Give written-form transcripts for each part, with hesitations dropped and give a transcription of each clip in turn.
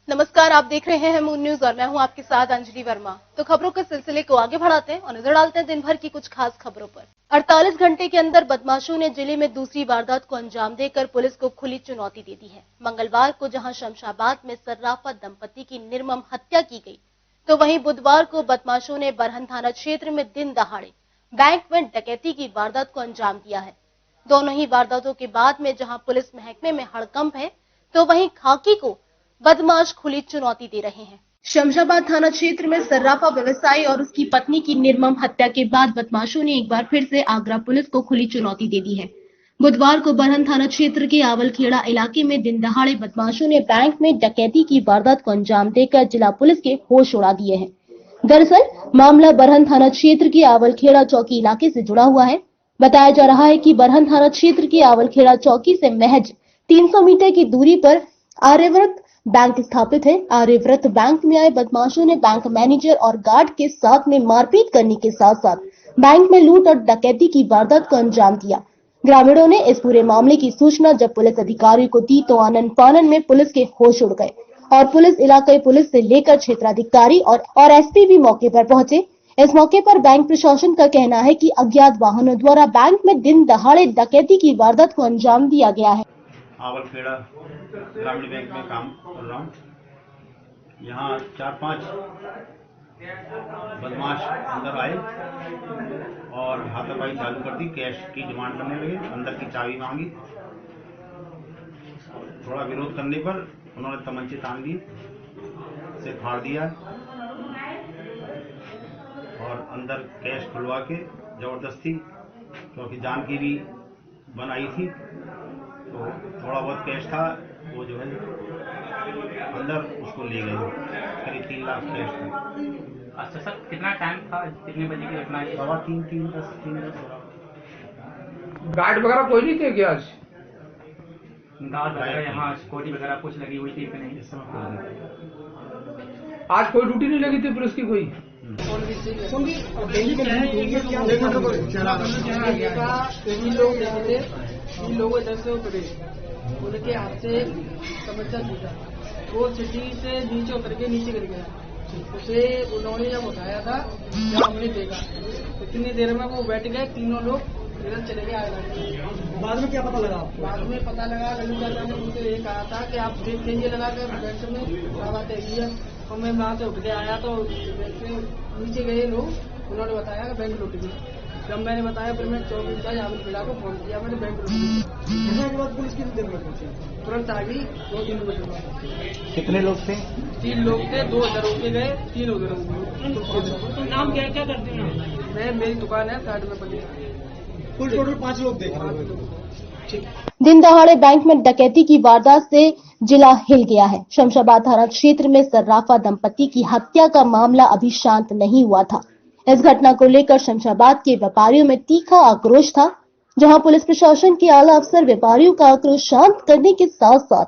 नमस्कार, आप देख रहे हैं मून न्यूज और मैं हूं आपके साथ अंजलि वर्मा। तो खबरों के सिलसिले को आगे बढ़ाते हैं और नजर डालते हैं दिन भर की कुछ खास खबरों पर। 48 घंटे के अंदर बदमाशों ने जिले में दूसरी वारदात को अंजाम देकर पुलिस को खुली चुनौती दे दी है। मंगलवार को जहां शमशाबाद में सर्राफा दंपति की निर्मम हत्या की गई, तो वहीं बुधवार को बदमाशों ने बरहन थाना क्षेत्र में दिन दहाड़े बैंक में डकैती की वारदात को अंजाम दिया है। दोनों ही वारदातों के बाद में जहां पुलिस महकमे में हड़कंप है, तो वहीं खाकी को बदमाश खुली चुनौती दे रहे हैं। शमशाबाद थाना क्षेत्र में सर्राफा व्यवसायी और उसकी पत्नी की निर्मम हत्या के बाद बदमाशों ने एक बार फिर से आगरा पुलिस को खुली चुनौती दे दी है। बुधवार को बरहन थाना क्षेत्र के आवलखेड़ा इलाके में दिन दहाड़े बदमाशों ने बैंक में डकैती की वारदात को अंजाम देकर जिला पुलिस के होश उड़ा दिए हैं। दरअसल मामला बरहन थाना क्षेत्र के आवलखेड़ा चौकी इलाके से जुड़ा हुआ है। बताया जा रहा है कि बरहन थाना क्षेत्र के आवलखेड़ा चौकी से महज 300 मीटर की दूरी पर आर्यव्रत बैंक स्थापित है। आर्यव्रत बैंक में आए बदमाशों ने बैंक मैनेजर और गार्ड के साथ में मारपीट करने के साथ साथ बैंक में लूट और डकैती की वारदात को अंजाम दिया। ग्रामीणों ने इस पूरे मामले की सूचना जब पुलिस अधिकारियों को दी तो आनन फानन में पुलिस के होश उड़ गए और पुलिस इलाके पुलिस से लेकर क्षेत्राधिकारी और एसपी भी मौके पर पहुंचे। इस मौके पर बैंक प्रशासन का कहना है कि अज्ञात वाहनों द्वारा बैंक में दिन दहाड़े डकैती की वारदात को अंजाम दिया गया है। आवलखेड़ा ग्रामीण बैंक में काम कर रहा हूँ। यहाँ 4-5 बदमाश अंदर आए और हाथापाई चालू कर दी। कैश की डिमांड करने लगे, अंदर की चाबी मांगी। थोड़ा विरोध करने पर उन्होंने तमंचे तान लिए, से फाड़ दिया और अंदर कैश खुलवा के जबरदस्ती, क्योंकि जान की भी बनाई थी, तो थोड़ा बहुत कैश था वो जो है अंदर उसको ले गए। करीब 3 लाख कैश था। अच्छा सर, कितना टाइम था, कितने बजे की घटना है? 3:10। गार्ड वगैरह कोई नहीं थे क्या आज? गार्ड वगैरह यहाँ सिक्योरिटी वगैरह कुछ लगी हुई थी कि नहीं? आज कोई ड्यूटी नहीं लगी थी पुलिस की कोई? इन लोगों इधर से उतरे, उनके हाथ से तमंचा छूटा, वो चिट्ठी से नीचे उतर के नीचे गिर गया। उसे उन्होंने जब उठाया था जब हमने देखा, इतनी देर में वो बैठ गए, तीनों लोग इधर चले गए आगे। बाद में क्या पता लगा? बाद में पता लगा, गली चाचा ने मुझे ये कहा था कि आप देख लीजिए लगा कर बैंक में क्या बात है। और मैं वहाँ से उठ के आया तो नीचे गए लोग, उन्होंने बताया कि बैंक लूट गई। जब मैंने बताया फिर मैं चौक इंचार्ज आवलखेड़ा को फोन किया, मैंने बैंक लूट गई। के बाद पुलिस कितनी देर में पहुंची? तुरंत आ गई, 2-3 बजे बाद। कितने लोग थे? 3 लोग थे, 2 इधर होके गए, 3 उधर हो गए। तो नाम क्या क्या करते हैं? मैं, मेरी दुकान है साइड में पड़ी। कुल टोटल 5 लोग देखे। दिन दहाड़े बैंक में डकैती की वारदात से जिला हिल गया है। शमशाबाद थाना क्षेत्र में सर्राफा दंपति की हत्या का मामला अभी शांत नहीं हुआ था। इस घटना को लेकर शमशाबाद के व्यापारियों में तीखा आक्रोश था, जहां पुलिस प्रशासन के आला अफसर व्यापारियों का आक्रोश शांत करने के साथ साथ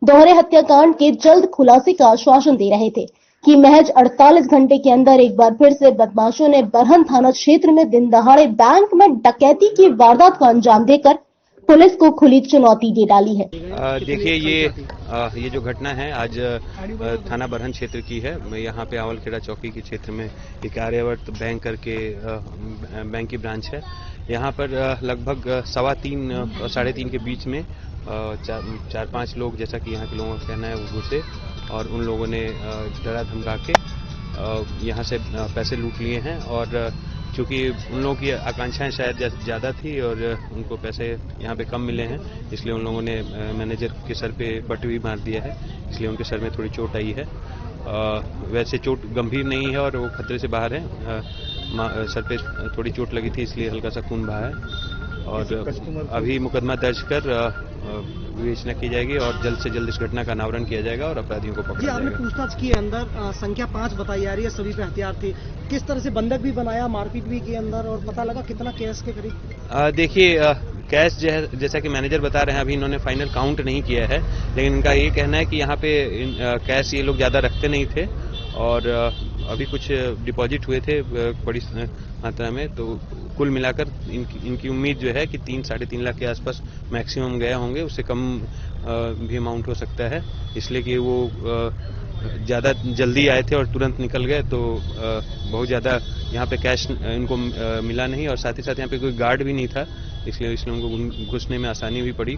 दोहरे हत्याकांड के जल्द खुलासे का आश्वासन दे रहे थे कि महज 48 घंटे के अंदर एक बार फिर से बदमाशों ने बरहन थाना क्षेत्र में दिन दहाड़े बैंक में डकैती की वारदात को अंजाम देकर पुलिस को खुली चुनौती दे डाली है। देखिए ये जो घटना है आज थाना बरहन क्षेत्र की है। मैं यहाँ पे आवलखेड़ा चौकी के क्षेत्र में एक आर्यवर्त बैंक करके बैंक की ब्रांच है। यहाँ पर लगभग 3:15 और 3:30 के बीच में 4-5 लोग, जैसा कि यहाँ के लोगों का कहना है, वो घुसे और उन लोगों ने डरा धमका के यहाँ से पैसे लूट लिए हैं। और चूँकि उन लोगों की आकांक्षाएं शायद ज़्यादा थी और उनको पैसे यहाँ पे कम मिले हैं, इसलिए उन लोगों ने मैनेजर के सर पे बट भी मार दिया है, इसलिए उनके सर में थोड़ी चोट आई है। वैसे चोट गंभीर नहीं है और वो खतरे से बाहर है। सर पे थोड़ी चोट लगी थी, इसलिए हल्का सा खून बहा है और अभी मुकदमा दर्ज कर विवेचना की जाएगी और जल्द से जल्द इस घटना का अनावरण किया जाएगा और अपराधियों को पकड़ा आपने जाएगा। पूछताछ की है अंदर संख्या 5 बताई जा रही है, सभी पे हथियार थे। किस तरह से बंधक भी बनाया, मारपीट भी की अंदर, और पता लगा कितना कैश के करीब? देखिए कैश जैसा कि मैनेजर बता रहे हैं, अभी इन्होंने फाइनल काउंट नहीं किया है, लेकिन इनका ये कहना है कि यहाँ पे कैश ये लोग ज़्यादा रखते नहीं थे और अभी कुछ डिपॉजिट हुए थे बड़ी मात्रा में, तो कुल मिलाकर इनकी उम्मीद जो है कि 3-3.5 लाख के आसपास मैक्सिमम गए होंगे, उससे कम भी अमाउंट हो सकता है, इसलिए कि वो ज़्यादा जल्दी आए थे और तुरंत निकल गए, तो बहुत ज़्यादा यहाँ पे कैश इनको मिला नहीं और साथ ही साथ यहाँ पे कोई गार्ड भी नहीं था, इसलिए उनको घुसने में आसानी भी पड़ी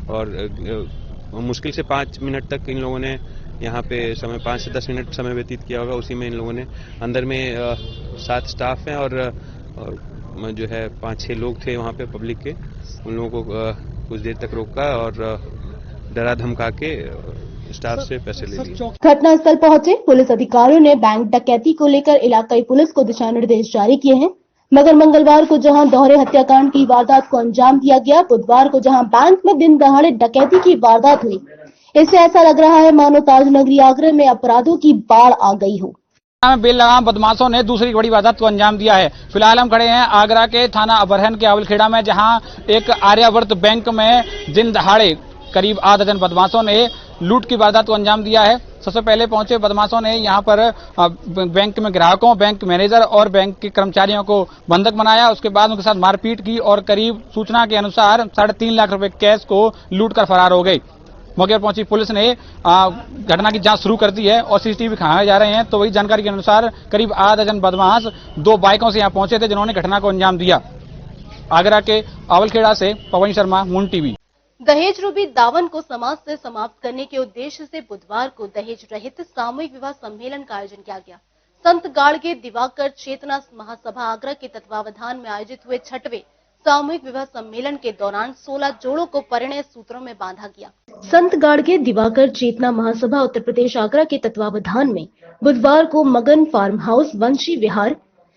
और मुश्किल से 5 मिनट तक इन लोगों ने यहाँ पे 5 से 10 मिनट समय व्यतीत किया होगा। उसी में इन लोगों ने अंदर में 7 स्टाफ हैं और जो है 5-6 लोग थे वहाँ पे पब्लिक के, उन लोगों को कुछ देर तक रोका और डरा धमका के स्टाफ से पैसे ले लिए। घटनास्थल पहुंचे पुलिस अधिकारियों ने बैंक डकैती को लेकर इलाकाई पुलिस को दिशा निर्देश जारी किए हैं, मगर मंगलवार को जहां दोहरे हत्याकांड की वारदात को अंजाम दिया गया, बुधवार को जहां बैंक में दिन दहाड़े डकैती की वारदात हुई, इससे ऐसा लग रहा है मानो ताजनगरी आगरा में अपराधों की बाढ़ आ गई हो। बेलगाम बदमाशों ने दूसरी बड़ी वारदात को अंजाम दिया है। फिलहाल हम खड़े हैं आगरा के थाना अबरहन के अवलखेड़ा में, जहां एक आर्यावर्त बैंक में दिन दहाड़े करीब आधा दर्जन बदमाशों ने लूट की वारदात को अंजाम दिया है। सबसे पहले पहुंचे बदमाशों ने यहां पर बैंक में ग्राहकों, बैंक मैनेजर और बैंक के कर्मचारियों को बंधक बनाया, उसके बाद उनके साथ मारपीट की और करीब सूचना के अनुसार 3.5 लाख रुपए कैश को लूट कर फरार हो गई। मौके पर पहुंची पुलिस ने घटना की जांच शुरू कर दी है और सीसीटीवी खंगाले जा रहे हैं। तो वही जानकारी के अनुसार करीब आधा दर्जन बदमाश 2 बाइकों से यहां पहुंचे थे, जिन्होंने घटना को अंजाम दिया। आगरा के अवलखेड़ा से पवन शर्मा, मून टीवी। दहेज रूपी दावन को समाज से समाप्त करने के उद्देश्य से बुधवार को दहेज रहित सामूहिक विवाह सम्मेलन का आयोजन किया गया। संत गाड़गे दिवाकर चेतना महासभा आगरा के तत्वावधान में आयोजित हुए 6वें सामूहिक विवाह सम्मेलन के दौरान 16 जोड़ों को परिणय सूत्रों में बांधा गया। संत गाड़गे दिवाकर चेतना महासभा उत्तर प्रदेश आगरा के तत्वावधान में बुधवार को मगन फार्म हाउस, वंशी विहार,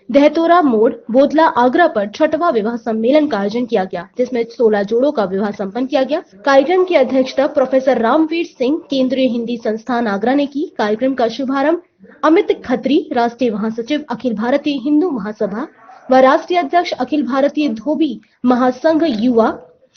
दहतोरा मोड़, बोदला आगरा पर 6वां विवाह सम्मेलन का आयोजन किया गया, जिसमें 16 जोड़ों का विवाह संपन्न किया गया। कार्यक्रम की अध्यक्षता प्रोफेसर रामवीर सिंह, केंद्रीय हिंदी संस्थान आगरा ने की। कार्यक्रम का शुभारंभ अमित खत्री, राष्ट्रीय महासचिव अखिल भारतीय हिंदू महासभा व राष्ट्रीय अध्यक्ष अखिल भारतीय धोबी महासंघ युवा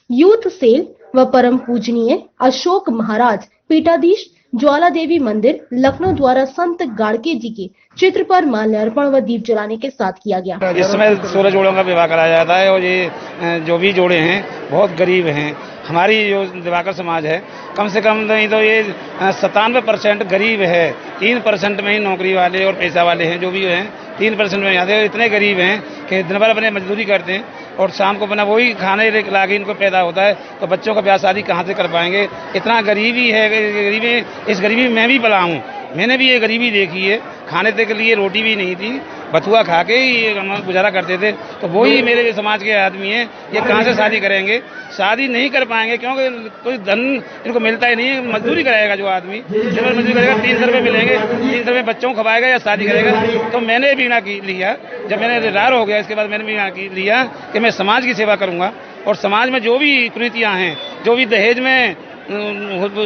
यूथ सेल व परम पूजनीय अशोक महाराज पीठाधीश ज्वाला देवी मंदिर लखनऊ द्वारा संत गाड़गे जी के चित्र पर माल्यार्पण व दीप जलाने के साथ किया गया। इसमें 16 जोड़ों का विवाह कराया जाता है और ये जो भी जोड़े हैं बहुत गरीब हैं। हमारी जो दिवाकर समाज है, कम से कम नहीं तो ये 97% गरीब है। 3% में ही नौकरी वाले और पैसा वाले हैं, जो भी हैं 3% में आते हैं। इतने गरीब हैं कि दिन भर अपने मजदूरी करते हैं और शाम को अपना वही खाने लाके इनको पैदा होता है, तो बच्चों का ब्याह शादी कहाँ से कर पाएंगे। इतना गरीबी है, गरीबी, इस गरीबी में मैं भी पला हूँ, मैंने भी ये गरीबी देखी है। खाने के लिए रोटी भी नहीं थी, बथुआ खा के ही गुजारा करते थे। तो वही मेरे समाज के आदमी हैं, ये कहाँ से शादी करेंगे, शादी नहीं कर पाएंगे क्योंकि कोई धन इनको मिलता ही नहीं है। मजदूरी कराएगा जो आदमी, जब मजदूरी करेगा 300 रुपये मिलेंगे, 300 रुपये बच्चों को खवाएगा या शादी करेगा। तो मैंने भी लिया, जब मैंने रिटायर हो गया इसके बाद मैंने भी लिया कि मैं समाज की सेवा करूँगा और समाज में जो भी कुरीतियाँ हैं, जो भी दहेज में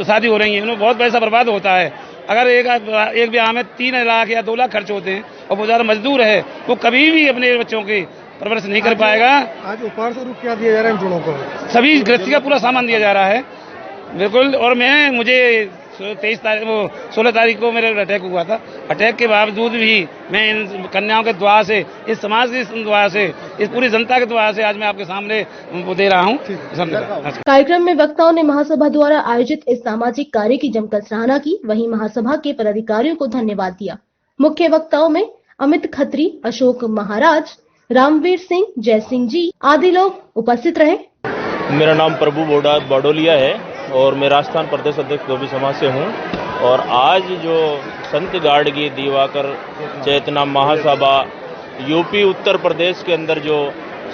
शादी हो रही है, उनमें बहुत पैसा बर्बाद होता है। अगर एक ब्याह में 3 लाख या 2 लाख खर्च होते हैं और बेचारा मजदूर है, वो कभी भी अपने बच्चों की परवरिश नहीं कर पाएगा। आज उपहार स्वरूप क्या दिया जा रहा है इन जोड़ों को? सभी गृहस्थी का पूरा सामान दिया जा रहा है, बिल्कुल। और मुझे 16 तारीख को मेरा अटैक हुआ था। अटैक के बावजूद भी मैं इन कन्याओं के दुआ से, इस समाज की दुआ से, इस पूरी जनता के दुआ से आज मैं आपके सामने वो दे रहा हूँ। कार्यक्रम में वक्ताओं ने महासभा द्वारा आयोजित इस सामाजिक कार्य की जमकर सराहना की। वहीं महासभा के पदाधिकारियों को धन्यवाद दिया। मुख्य वक्ताओं में अमित खत्री, अशोक महाराज, रामवीर सिंह, जय सिंह जी आदि लोग उपस्थित रहे। मेरा नाम प्रभु बाडोलिया है और मैं राजस्थान प्रदेश अध्यक्ष धोबी समाज से हूँ। और आज जो संत गाड़गी दिवाकर चेतना महासभा यूपी उत्तर प्रदेश के अंदर जो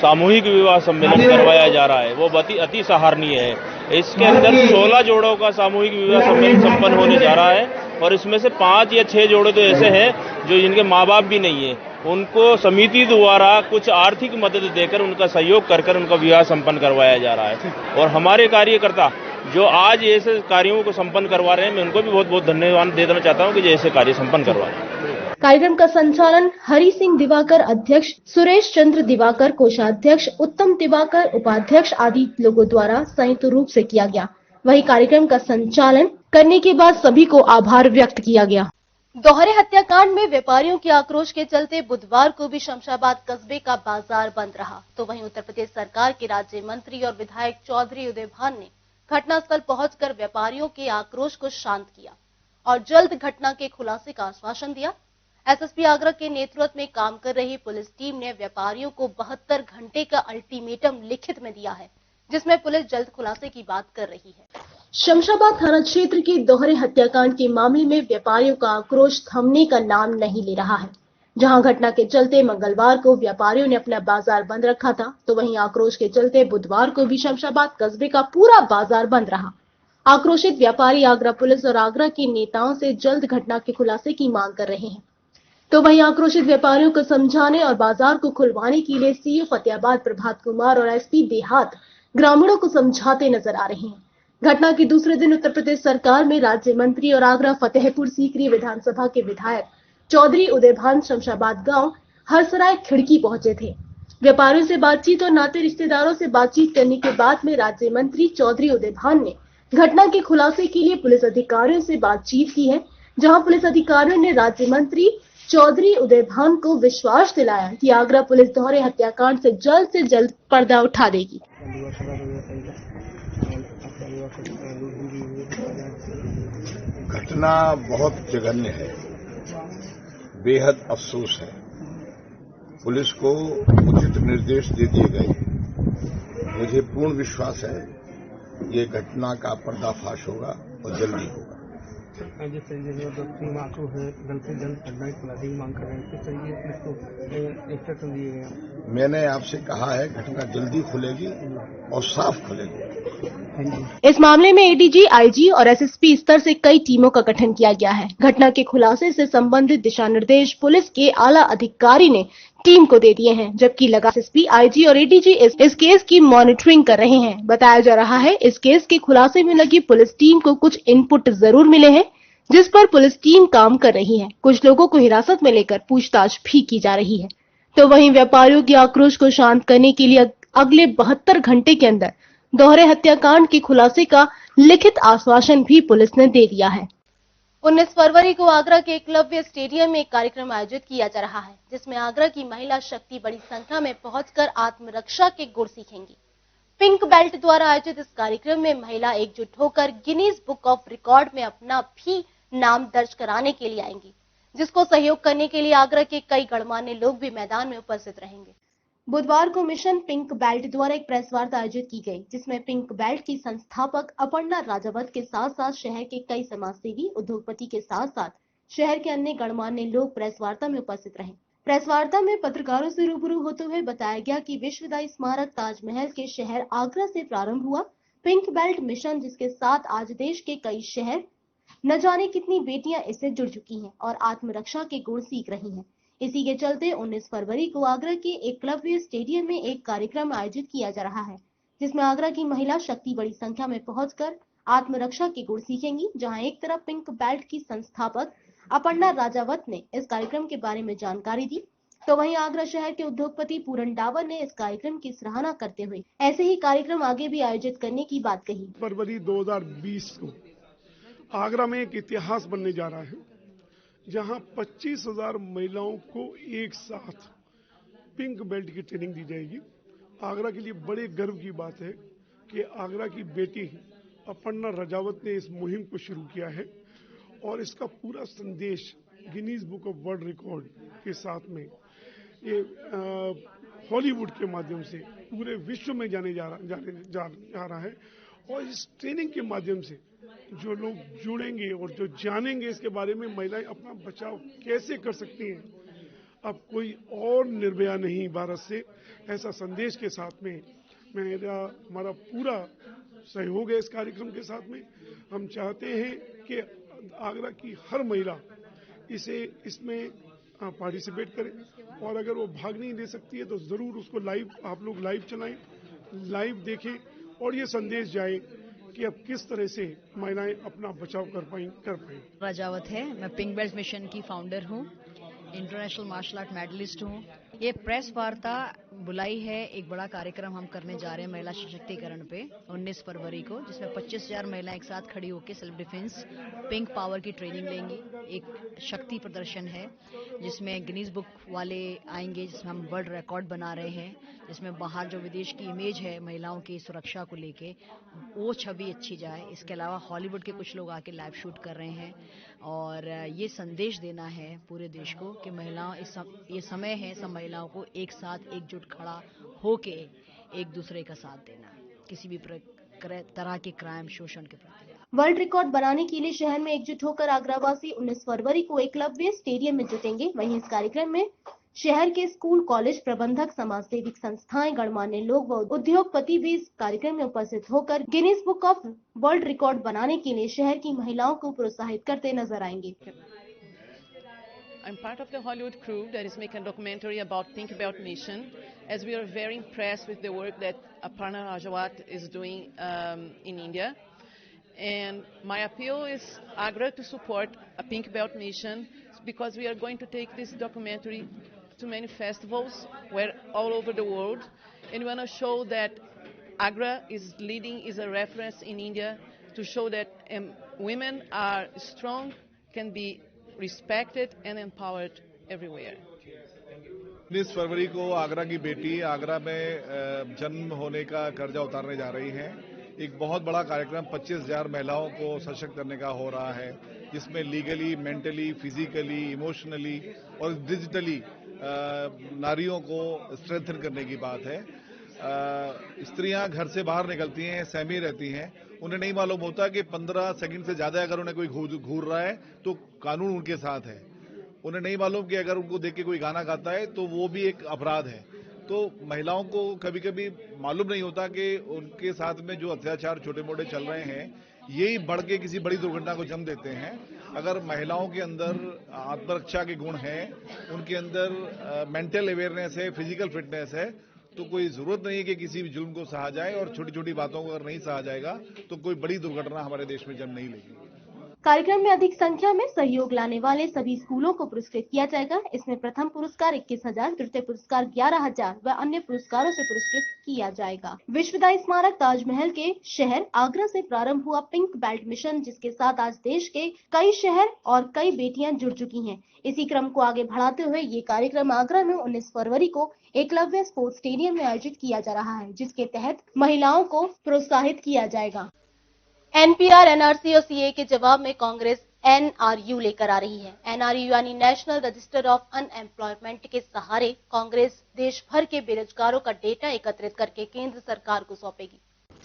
सामूहिक विवाह सम्मेलन करवाया जा रहा है, वो अति सराहनीय है। इसके अंदर 16 जोड़ों का सामूहिक विवाह सम्मेलन संपन्न होने जा रहा है और इसमें से 5 या 6 जोड़े तो ऐसे हैं जो जिनके माँ बाप भी नहीं है। उनको समिति द्वारा कुछ आर्थिक मदद देकर उनका सहयोग कर उनका विवाह संपन्न करवाया जा रहा है। और हमारे कार्यकर्ता जो आज ऐसे कार्यों को संपन्न करवा रहे हैं, मैं उनको भी बहुत बहुत धन्यवाद दे देना चाहता हूं कि जैसे कार्य संपन्न करवा रहे हैं। कार्यक्रम का संचालन हरि सिंह दिवाकर अध्यक्ष, सुरेश चंद्र दिवाकर कोषाध्यक्ष, उत्तम दिवाकर उपाध्यक्ष आदि लोगों द्वारा संयुक्त रूप से किया गया। वही कार्यक्रम का संचालन करने के बाद सभी को आभार व्यक्त किया गया। दोहरे हत्याकांड में व्यापारियों के आक्रोश के चलते बुधवार को भी शमशाबाद कस्बे का बाजार बंद रहा। तो वहीं उत्तर प्रदेश सरकार के राज्य मंत्री और विधायक चौधरी उदय भान ने घटनास्थल पहुंचकर व्यापारियों के आक्रोश को शांत किया और जल्द घटना के खुलासे का आश्वासन दिया। एसएसपी आगरा के नेतृत्व में काम कर रही पुलिस टीम ने व्यापारियों को 72 घंटे का अल्टीमेटम लिखित में दिया है, जिसमें पुलिस जल्द खुलासे की बात कर रही है। शमशाबाद थाना क्षेत्र के दोहरे हत्याकांड के मामले में व्यापारियों का आक्रोश थमने का नाम नहीं ले रहा है। जहां घटना के चलते मंगलवार को व्यापारियों ने अपना बाजार बंद रखा था, तो वहीं आक्रोश के चलते बुधवार को भी शमशाबाद कस्बे का पूरा बाजार बंद रहा। आक्रोशित व्यापारी आगरा पुलिस और आगरा के नेताओं से जल्द घटना के खुलासे की मांग कर रहे हैं। तो वहीं आक्रोशित व्यापारियों को समझाने और बाजार को खुलवाने के लिए सीओ फतेहाबाद प्रभात कुमार और एसपी देहात ग्रामीणों को समझाते नजर आ रहे हैं। घटना के दूसरे दिन उत्तर प्रदेश सरकार में राज्य मंत्री और आगरा फतेहपुर सीकरी विधानसभा के विधायक चौधरी उदय भान शमशाबाद गांव हरसराय खिड़की पहुंचे थे। व्यापारियों से बातचीत और नाते रिश्तेदारों से बातचीत करने के बाद में राज्य मंत्री चौधरी उदय भान ने घटना के खुलासे के लिए पुलिस अधिकारियों से बातचीत की है। जहां पुलिस अधिकारियों ने राज्य मंत्री चौधरी उदय भान को विश्वास दिलाया कि आगरा पुलिस दोहरे हत्याकांड से जल्द पर्दा उठा देगी। घटना बहुत जघन्य है, बेहद अफसोस है। पुलिस को उचित निर्देश दे दिए गए। मुझे पूर्ण विश्वास है ये घटना का पर्दाफाश होगा और जल्दी होगा। जैसे माकू है, जल्द से जल्द घटना की खुलासे की मांग कर रहे हैं, किस तरीके पुलिस को इंस्ट्रक्शन दिए गए हैं? मैंने आपसे कहा है घटना जल्दी खुलेगी और साफ खुलेगी। इस मामले में एडीजी, आईजी और एसएसपी स्तर से कई टीमों का गठन किया गया है। घटना के खुलासे से संबंधित दिशा निर्देश पुलिस के आला अधिकारी ने टीम को दे दिए हैं, जबकि लगातार एसएसपी, आईजी और एडीजी इस केस की मॉनिटरिंग कर रहे हैं। बताया जा रहा है इस केस के खुलासे में लगी पुलिस टीम को कुछ इनपुट जरूर मिले हैं, जिस पर पुलिस टीम काम कर रही है। कुछ लोगों को हिरासत में लेकर पूछताछ भी की जा रही है। तो वहीं व्यापारियों के आक्रोश को शांत करने के लिए अगले 72 घंटे के अंदर दोहरे हत्याकांड के खुलासे का लिखित आश्वासन भी पुलिस ने दे दिया है। 19 फरवरी को आगरा के एकलव्य स्टेडियम में एक कार्यक्रम आयोजित किया जा रहा है, जिसमें आगरा की महिला शक्ति बड़ी संख्या में पहुंचकर आत्मरक्षा के गुर सीखेंगी। पिंक बेल्ट द्वारा आयोजित इस कार्यक्रम में महिला एकजुट होकर गिनीज बुक ऑफ रिकॉर्ड में अपना भी नाम दर्ज कराने के लिए आएंगी, जिसको सहयोग करने के लिए आगरा के कई गणमान्य लोग भी मैदान में उपस्थित रहेंगे। बुधवार को मिशन पिंक बेल्ट द्वारा एक प्रेस वार्ता आयोजित की गई, जिसमें पिंक बेल्ट की संस्थापक अपर्णा राजावत के साथ साथ शहर के कई समाजसेवी, उद्योगपति के साथ साथ शहर के अन्य गणमान्य लोग प्रेस वार्ता में उपस्थित रहे। प्रेस वार्ता में पत्रकारों से रूबरू होते हुए बताया गया कि विश्वदायी स्मारक ताजमहल के शहर आगरा से प्रारंभ हुआ पिंक बेल्ट मिशन, जिसके साथ आज देश के कई शहर, न जाने कितनी बेटियां इससे जुड़ चुकी हैं और आत्मरक्षा के गुण सीख रही हैं। इसी के चलते 19 फरवरी को आगरा के एकलव्य स्टेडियम में एक कार्यक्रम आयोजित किया जा रहा है, जिसमें आगरा की महिला शक्ति बड़ी संख्या में पहुंचकर आत्मरक्षा के गुण सीखेंगी। जहां एक तरफ पिंक बेल्ट की संस्थापक अपर्णा राजावत ने इस कार्यक्रम के बारे में जानकारी दी, तो वहीं आगरा शहर के उद्योगपति पूरन डावर ने इस कार्यक्रम की सराहना करते हुए ऐसे ही कार्यक्रम आगे भी आयोजित करने की बात कही। फरवरी 2020 को आगरा में एक इतिहास बनने जा रहा है, जहां 25,000 महिलाओं को एक साथ पिंक बेल्ट की ट्रेनिंग दी जाएगी। आगरा के लिए बड़े गर्व की बात है कि आगरा की बेटी अपर्णा राजावत ने इस मुहिम को शुरू किया है और इसका पूरा संदेश Guinness book of world record के साथ में ये हॉलीवुड के माध्यम से पूरे विश्व में जाने जा रहा है। और इस ट्रेनिंग के माध्यम से जो लोग जुड़ेंगे और जो जानेंगे इसके बारे में, महिलाएं अपना बचाव कैसे कर सकती हैं, अब कोई और निर्भया नहीं भारत से, ऐसा संदेश के साथ में हमारा पूरा सहयोग है इस कार्यक्रम के साथ में। हम चाहते हैं कि आगरा की हर महिला इसमें पार्टिसिपेट करे और अगर वो भाग नहीं ले सकती है तो जरूर उसको लाइव आप लोग लाइव चलाएं, लाइव देखें और ये संदेश जाए कि अब किस तरह से महिलाएं अपना बचाव कर पाएं। राजावत है, मैं पिंक बेल्ट मिशन की फाउंडर हूँ, इंटरनेशनल मार्शल आर्ट मेडलिस्ट हूँ। ये प्रेस वार्ता बुलाई है, एक बड़ा कार्यक्रम हम करने जा रहे हैं महिला सशक्तिकरण पे 19 फरवरी को, जिसमें 25,000 महिलाएं एक साथ खड़ी होकर सेल्फ डिफेंस पिंक पावर की ट्रेनिंग लेंगी। एक शक्ति प्रदर्शन है जिसमें गिनीज बुक वाले आएंगे, जिसमें हम वर्ल्ड रिकॉर्ड बना रहे हैं, जिसमें बाहर जो विदेश की इमेज है महिलाओं की सुरक्षा को लेके वो छवि अच्छी जाए। इसके अलावा हॉलीवुड के कुछ लोग आके लाइव शूट कर रहे हैं और ये संदेश देना है पूरे देश को कि महिलाओं ये समय है सब महिलाओं को एक साथ एकजुट खड़ा होके एक दूसरे का साथ देना किसी भी तरह के क्राइम शोषण के प्रति। वर्ल्ड रिकॉर्ड बनाने के लिए शहर में एकजुट होकर आगरावासी 19 फरवरी को एकलव्य स्टेडियम में जुटेंगे। वहीं इस कार्यक्रम में शहर के स्कूल, कॉलेज प्रबंधक, समाजसेवी संस्थाएं, गणमान्य लोग व उद्योगपति भी इस कार्यक्रम में उपस्थित होकर Guinness book of world record बनाने के लिए शहर की महिलाओं को प्रोत्साहित करते नजर आएंगे। I'm part of the Hollywood crew that is making a documentary about Think About Mission, as we are very impressed with the work that Aparna Rajawat is doing in India. And my appeal is Agra to support a Pink Belt Mission because we are going to take this documentary to many festivals all over the world, and we want to show that Agra is leading, is a reference in India to show that women are strong, can be respected and empowered everywhere. 19 फरवरी को आगरा की बेटी आगरा में जन्म होने का कर्जा उतारने जा रही हैं। एक बहुत बड़ा कार्यक्रम 25,000 महिलाओं को सशक्त करने का हो रहा है, जिसमें लीगली, मेंटली, फिजिकली, इमोशनली और डिजिटली नारियों को स्ट्रेंथन करने की बात है। स्त्रियां घर से बाहर निकलती हैं, सहमी रहती हैं, उन्हें नहीं मालूम होता कि 15 सेकंड से ज्यादा अगर उन्हें कोई घूर रहा है तो कानून उनके साथ है। उन्हें नहीं मालूम कि अगर उनको देख के कोई गाना गाता है तो वो भी एक अपराध है। तो महिलाओं को कभी कभी मालूम नहीं होता कि उनके साथ में जो अत्याचार छोटे मोटे चल रहे हैं यही बढ़ के किसी बड़ी दुर्घटना को जन्म देते हैं। अगर महिलाओं के अंदर आत्मरक्षा के गुण हैं, उनके अंदर मेंटल अवेयरनेस है, फिजिकल फिटनेस है, तो कोई जरूरत नहीं है कि किसी भी जुल्म को सहा जाए। और छोटी छोटी बातों को अगर नहीं सहा जाएगा तो कोई बड़ी दुर्घटना हमारे देश में जन्म नहीं लेगी। कार्यक्रम में अधिक संख्या में सहयोग लाने वाले सभी स्कूलों को पुरस्कृत किया जाएगा। इसमें प्रथम पुरस्कार 21,000, तृतीय पुरस्कार 11,000 व अन्य पुरस्कारों से पुरस्कृत किया जाएगा। विश्वदायी स्मारक ताजमहल के शहर आगरा से प्रारंभ हुआ पिंक बेल्ट मिशन, जिसके साथ आज देश के कई शहर और कई बेटियां जुड़ चुकी हैं। इसी क्रम को आगे बढ़ाते हुए ये कार्यक्रम आगरा में 19 फरवरी को एकलव्य स्पोर्ट्स स्टेडियम में आयोजित किया जा रहा है, जिसके तहत महिलाओं को प्रोत्साहित किया जाएगा। एनपीआर, एनआरसी और सीए के जवाब में कांग्रेस एनआरयू लेकर आ रही है। एनआरयू यानी नेशनल रजिस्टर ऑफ अनएम्प्लॉयमेंट के सहारे कांग्रेस देश भर के बेरोजगारों का डेटा एकत्रित करके केंद्र सरकार को सौंपेगी।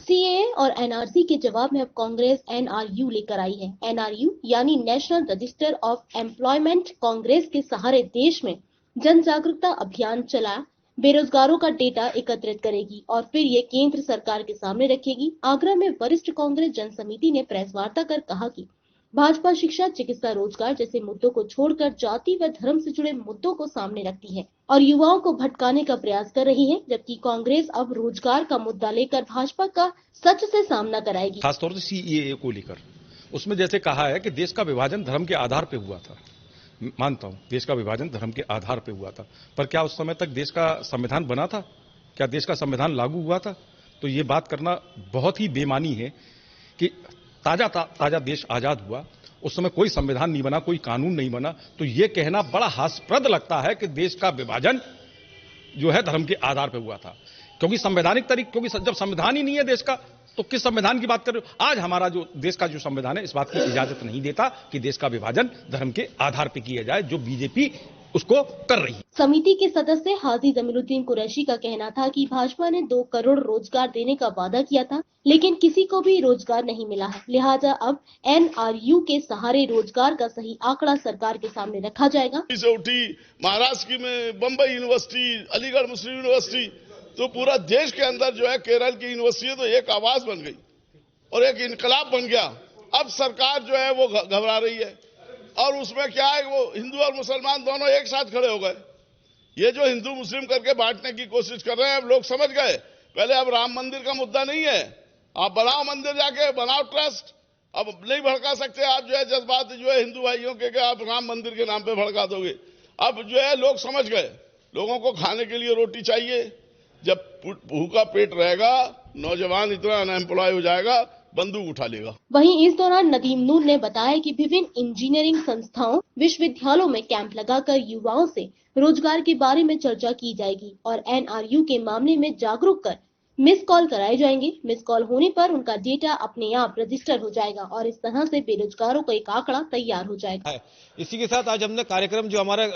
सीए और एनआरसी के जवाब में अब कांग्रेस एनआरयू लेकर आई है। एनआरयू यानी national register of employment Congress के सहारे देश में जन जागरूकता अभियान चला बेरोजगारों का डेटा एकत्रित करेगी और फिर ये केंद्र सरकार के सामने रखेगी। आगरा में वरिष्ठ कांग्रेस जन समिति ने प्रेस वार्ता कर कहा कि भाजपा शिक्षा, चिकित्सा, रोजगार जैसे मुद्दों को छोड़कर जाति व धर्म से जुड़े मुद्दों को सामने रखती है और युवाओं को भटकाने का प्रयास कर रही है, जबकि कांग्रेस अब रोजगार का मुद्दा लेकर भाजपा का सच से सामना कराएगी। खासतौर से सीएए को लेकर उसमें जैसे कहा है कि देश का विभाजन धर्म के आधार पर हुआ था। मानता हूं देश का विभाजन धर्म के आधार पर हुआ था, पर क्या उस समय तक देश का संविधान बना था? क्या देश का संविधान लागू हुआ था? तो ये बात करना बहुत ही बेमानी है कि ताजा देश आजाद हुआ, उस समय कोई संविधान नहीं बना, कोई कानून नहीं बना। तो ये कहना बड़ा हास्यास्पद लगता है कि देश का विभाजन जो है धर्म के आधार पर हुआ था, क्योंकि संवैधानिक तरीके, क्योंकि जब संविधान ही नहीं है देश का तो किस संविधान की बात कर रहे हो? आज हमारा जो देश का जो संविधान है इस बात की इजाजत नहीं देता कि देश का विभाजन धर्म के आधार पर किया जाए, जो बीजेपी उसको कर रही है। समिति के सदस्य हाजी जमीरुद्दीन कुरैशी का कहना था कि भाजपा ने 2 करोड़ रोजगार देने का वादा किया था, लेकिन किसी को भी रोजगार नहीं मिला है। लिहाजा अब एनआरयू के सहारे रोजगार का सही आंकड़ा सरकार के सामने रखा जाएगा। उठी महाराष्ट्र की में बम्बई यूनिवर्सिटी, अलीगढ़ मुस्लिम यूनिवर्सिटी, तो पूरा देश के अंदर जो है केरल की यूनिवर्सिटी तो एक आवाज बन गई और एक इनकलाब बन गया। अब सरकार जो है वो घबरा रही है और उसमें क्या है, वो हिंदू और मुसलमान दोनों एक साथ खड़े हो गए। ये जो हिंदू मुस्लिम करके बांटने की कोशिश कर रहे हैं, अब लोग समझ गए। पहले अब राम मंदिर का मुद्दा नहीं है, आप बनाओ मंदिर, जाके बनाओ ट्रस्ट। अब नहीं भड़का सकते आप जो है जज्बात जो है हिंदू भाइयों के आप राम मंदिर के नाम पे भड़का दोगे। अब जो है लोग समझ गए, लोगों को खाने के लिए रोटी चाहिए। जब भूखा पेट रहेगा, नौजवान इतना अनएम्प्लॉय हो जाएगा, बंदूक उठा लेगा। वहीं इस दौरान नदीम नूर ने बताया कि विभिन्न इंजीनियरिंग संस्थाओं, विश्वविद्यालयों में कैंप लगाकर युवाओं से रोजगार के बारे में चर्चा की जाएगी और NRU के मामले में जागरूक कर मिस कॉल कराए जाएंगे। मिस कॉल होने पर उनका डेटा अपने आप रजिस्टर हो जाएगा और इस तरह से बेरोजगारों का एक आंकड़ा तैयार हो जाएगा। इसी के साथ आज हमने कार्यक्रम जो हमारा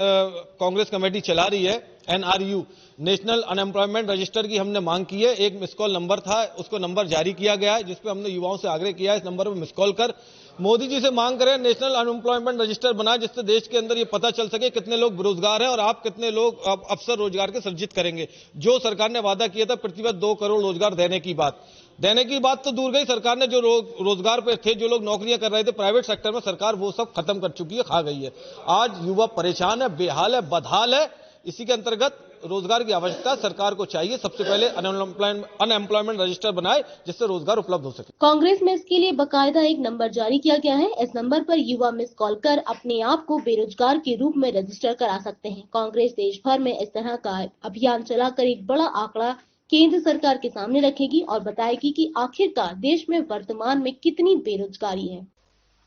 कांग्रेस कमेटी चला रही है, NRU नेशनल अनएम्प्लॉयमेंट रजिस्टर की हमने मांग की है। एक मिस कॉल नंबर था, उसको नंबर जारी किया गया है, जिसपे हमने युवाओं से आग्रह किया है इस नंबर पर मिस कॉल कर मोदी जी से मांग करें नेशनल अनएम्प्लॉयमेंट रजिस्टर बनाए, जिससे देश के अंदर ये पता चल सके कितने लोग बेरोजगार हैं और आप कितने लोग अवसर रोजगार के सृजित करेंगे। जो सरकार ने वादा किया था प्रतिवर्ष 2 करोड़ रोजगार देने की बात तो दूर गई। सरकार ने जो रोजगार पे थे, जो लोग नौकरियां कर रहे थे प्राइवेट सेक्टर में, सरकार वो सब खत्म कर चुकी है, खा गई है। आज युवा परेशान है, बेहाल है, बदहाल है। इसी के अंतर्गत रोजगार की आवश्यकता सरकार को चाहिए। सबसे पहले अनएम्प्लॉयमेंट रजिस्टर बनाए, जिससे रोजगार उपलब्ध हो सके। कांग्रेस में इसके लिए बकायदा एक नंबर जारी किया गया है। इस नंबर पर युवा मिस कॉल कर अपने आप को बेरोजगार के रूप में रजिस्टर करा सकते हैं। कांग्रेस देश भर में इस तरह का अभियान चलाकर एक बड़ा आंकड़ा केंद्र सरकार के सामने रखेगी और बताएगी कि आखिरकार देश में वर्तमान में कितनी बेरोजगारी है।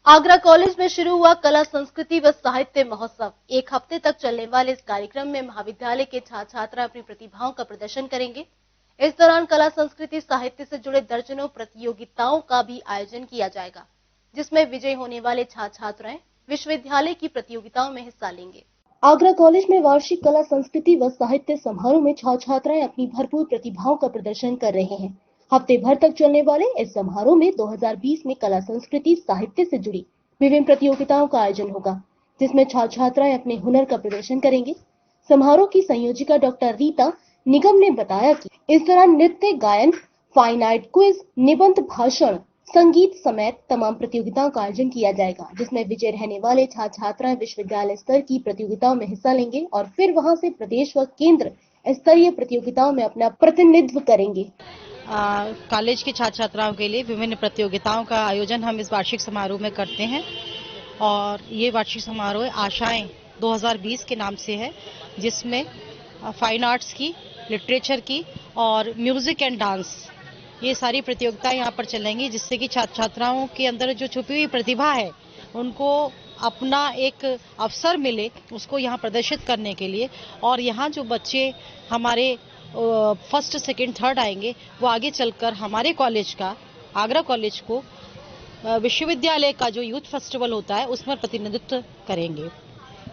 आगरा कॉलेज में शुरू हुआ कला संस्कृति व साहित्य महोत्सव। 1 हफ्ते तक चलने वाले इस कार्यक्रम में महाविद्यालय के छात्र छात्रा अपनी प्रतिभाओं का प्रदर्शन करेंगे। इस दौरान कला संस्कृति साहित्य से जुड़े दर्जनों प्रतियोगिताओं का भी आयोजन किया जाएगा, जिसमें विजयी होने वाले छात्र छात्राएं विश्वविद्यालय की प्रतियोगिताओं में हिस्सा लेंगे। आगरा कॉलेज में वार्षिक कला संस्कृति व साहित्य समारोह में छात्र छात्राएं अपनी भरपूर प्रतिभाओं का प्रदर्शन कर रहे हैं। हफ्ते भर तक चलने वाले इस समारोह में 2020 में कला संस्कृति साहित्य से जुड़ी विभिन्न प्रतियोगिताओं का आयोजन होगा, जिसमें छात्र छात्राएं अपने हुनर का प्रदर्शन करेंगे। समारोह की संयोजिका डॉक्टर रीता निगम ने बताया कि इस दौरान नृत्य, गायन, फाइन आर्ट, क्विज, निबंध, भाषण, संगीत समेत तमाम प्रतियोगिताओं का आयोजन किया जाएगा, जिसमें विजय रहने वाले छात्र छात्राएं विश्वविद्यालय स्तर की प्रतियोगिताओं में हिस्सा लेंगे और फिर वहां से प्रदेश व केंद्र स्तरीय प्रतियोगिताओं में अपना प्रतिनिधित्व करेंगे। कॉलेज के छात्र छात्राओं के लिए विभिन्न प्रतियोगिताओं का आयोजन हम इस वार्षिक समारोह में करते हैं और ये वार्षिक समारोह आशाएं 2020 के नाम से है, जिसमें फाइन आर्ट्स की, लिटरेचर की और म्यूजिक एंड डांस, ये सारी प्रतियोगिताएं यहाँ पर चलेंगी, जिससे कि छात्र छात्राओं के अंदर जो छुपी हुई प्रतिभा है उनको अपना एक अवसर मिले उसको यहाँ प्रदर्शित करने के लिए। और यहाँ जो बच्चे हमारे फर्स्ट, सेकंड, थर्ड आएंगे वो आगे चलकर हमारे कॉलेज का, आगरा कॉलेज को विश्वविद्यालय का जो यूथ फेस्टिवल होता है उसमें प्रतिनिधित्व करेंगे।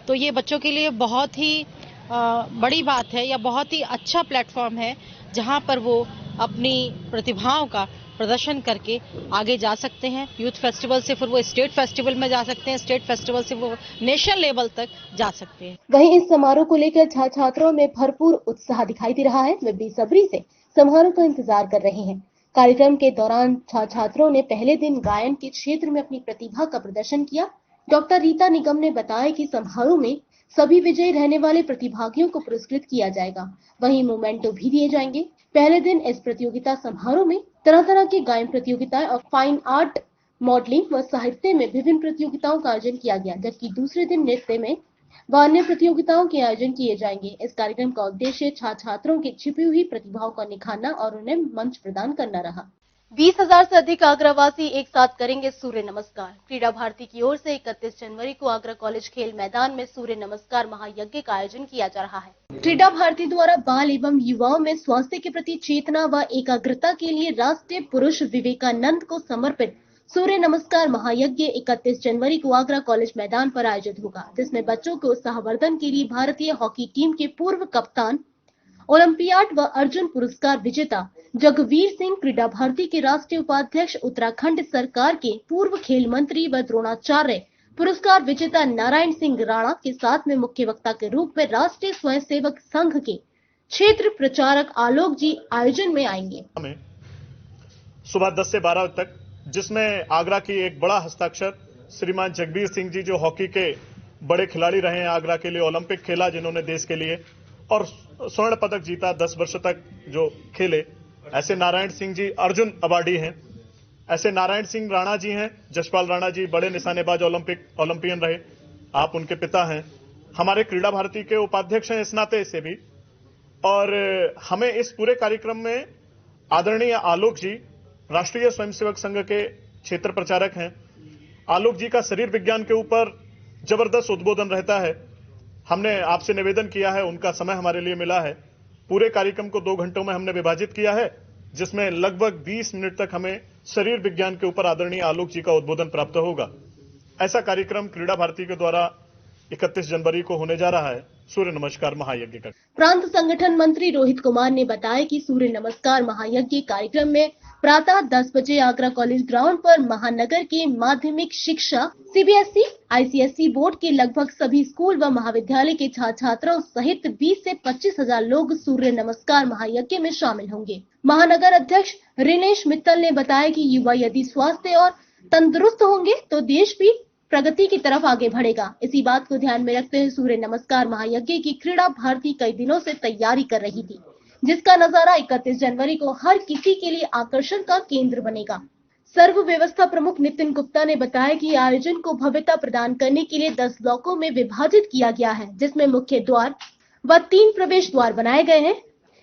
तो ये बच्चों के लिए बहुत ही बड़ी बात है या बहुत ही अच्छा प्लेटफॉर्म है, जहां पर वो अपनी प्रतिभाओं का प्रदर्शन करके आगे जा सकते हैं। यूथ फेस्टिवल से फिर वो स्टेट फेस्टिवल में जा सकते हैं, स्टेट फेस्टिवल से वो नेशनल लेवल तक जा सकते हैं। वहीं इस समारोह को लेकर छात्र छात्राओं में भरपूर उत्साह दिखाई दे रहा है। वे बेसब्री से समारोह का इंतजार कर रहे हैं। कार्यक्रम के दौरान छात्र छात्रों ने पहले दिन गायन के क्षेत्र में अपनी प्रतिभा का प्रदर्शन किया। डॉक्टर रीता निगम ने बताया कि समारोह में सभी विजयी रहने वाले प्रतिभागियों को पुरस्कृत किया जाएगा, वहीं मोमेंटो भी दिए जाएंगे। पहले दिन इस प्रतियोगिता समारोह में तरह तरह की गायन प्रतियोगिताएं और फाइन आर्ट, मॉडलिंग व साहित्य में विभिन्न प्रतियोगिताओं का आयोजन किया गया, जबकि दूसरे दिन नृत्य में व अन्य प्रतियोगिताओं के आयोजन किए जाएंगे। इस कार्यक्रम का उद्देश्य छात्र छात्रों की छिपी हुई प्रतिभाओं का निखारना और उन्हें मंच प्रदान करना रहा। 20,000 से अधिक आगरावासी एक साथ करेंगे सूर्य नमस्कार। क्रीड़ा भारती की ओर से 31 जनवरी को आगरा कॉलेज खेल मैदान में सूर्य नमस्कार महायज्ञ का आयोजन किया जा रहा है। क्रीड़ा भारती द्वारा बाल एवं युवाओं में स्वास्थ्य के प्रति चेतना व एकाग्रता के लिए राष्ट्रीय पुरुष विवेकानंद को समर्पित सूर्य नमस्कार महायज्ञ 31 जनवरी को आगरा कॉलेज मैदान पर आयोजित होगा, जिसमें बच्चों के उत्साहवर्धन के लिए भारतीय हॉकी टीम के पूर्व कप्तान, ओलंपियाड व अर्जुन पुरस्कार विजेता जगवीर सिंह, क्रीड़ा भारती के राष्ट्रीय उपाध्यक्ष, उत्तराखंड सरकार के पूर्व खेल मंत्री व द्रोणाचार्य पुरस्कार विजेता नारायण सिंह राणा के साथ में मुख्य वक्ता के रूप में राष्ट्रीय स्वयंसेवक संघ के क्षेत्र प्रचारक आलोक जी आयोजन में आएंगे। सुबह 10 से 12 तक, जिसमें आगरा की एक बड़ा हस्ताक्षर श्रीमान जगवीर सिंह जी, जो हॉकी के बड़े खिलाड़ी रहे हैं, आगरा के लिए ओलंपिक खेला जिन्होंने देश के लिए, और स्वर्ण पदक जीता, 10 वर्ष तक जो खेले। ऐसे नारायण सिंह जी अर्जुन अवार्डी हैं। ऐसे नारायण सिंह राणा जी हैं, जसपाल राणा जी बड़े निशानेबाज ओलंपियन रहे, आप उनके पिता हैं। हमारे क्रीड़ा भारती के उपाध्यक्ष हैं इस नाते से भी। और हमें इस पूरे कार्यक्रम में आदरणीय आलोक जी, राष्ट्रीय स्वयंसेवक संघ के क्षेत्र प्रचारक हैं। आलोक जी का शरीर विज्ञान के ऊपर जबरदस्त उद्बोधन रहता है। हमने आपसे निवेदन किया है, उनका समय हमारे लिए मिला है। पूरे कार्यक्रम को 2 घंटों में हमने विभाजित किया है, जिसमें लगभग 20 मिनट तक हमें शरीर विज्ञान के ऊपर आदरणीय आलोक जी का उद्बोधन प्राप्त होगा। ऐसा कार्यक्रम क्रीड़ा भारती के द्वारा 31 जनवरी को होने जा रहा है। सूर्य नमस्कार महायज्ञ का प्रांत संगठन मंत्री रोहित कुमार ने बताया कि सूर्य नमस्कार महायज्ञ कार्यक्रम में प्रातः 10 बजे आगरा कॉलेज ग्राउंड पर महानगर के माध्यमिक शिक्षा सीबीएसई आईसीएसई बोर्ड के लगभग सभी स्कूल व महाविद्यालय के छात्र छात्राओं सहित 20 से 25 हजार लोग सूर्य नमस्कार महायज्ञ में शामिल होंगे। महानगर अध्यक्ष रिनेश मित्तल ने बताया कि युवा यदि स्वस्थ और तंदुरुस्त होंगे तो देश भी प्रगति की तरफ आगे बढ़ेगा। इसी बात को ध्यान में रखते हुए सूर्य नमस्कार महायज्ञ की क्रीड़ा भारती कई दिनों से तैयारी कर रही थी, जिसका नजारा 31 जनवरी को हर किसी के लिए आकर्षण का केंद्र बनेगा। सर्व व्यवस्था प्रमुख नितिन गुप्ता ने बताया कि आयोजन को भव्यता प्रदान करने के लिए 10 ब्लॉकों में विभाजित किया गया है, जिसमें मुख्य द्वार व 3 प्रवेश द्वार बनाए गए हैं।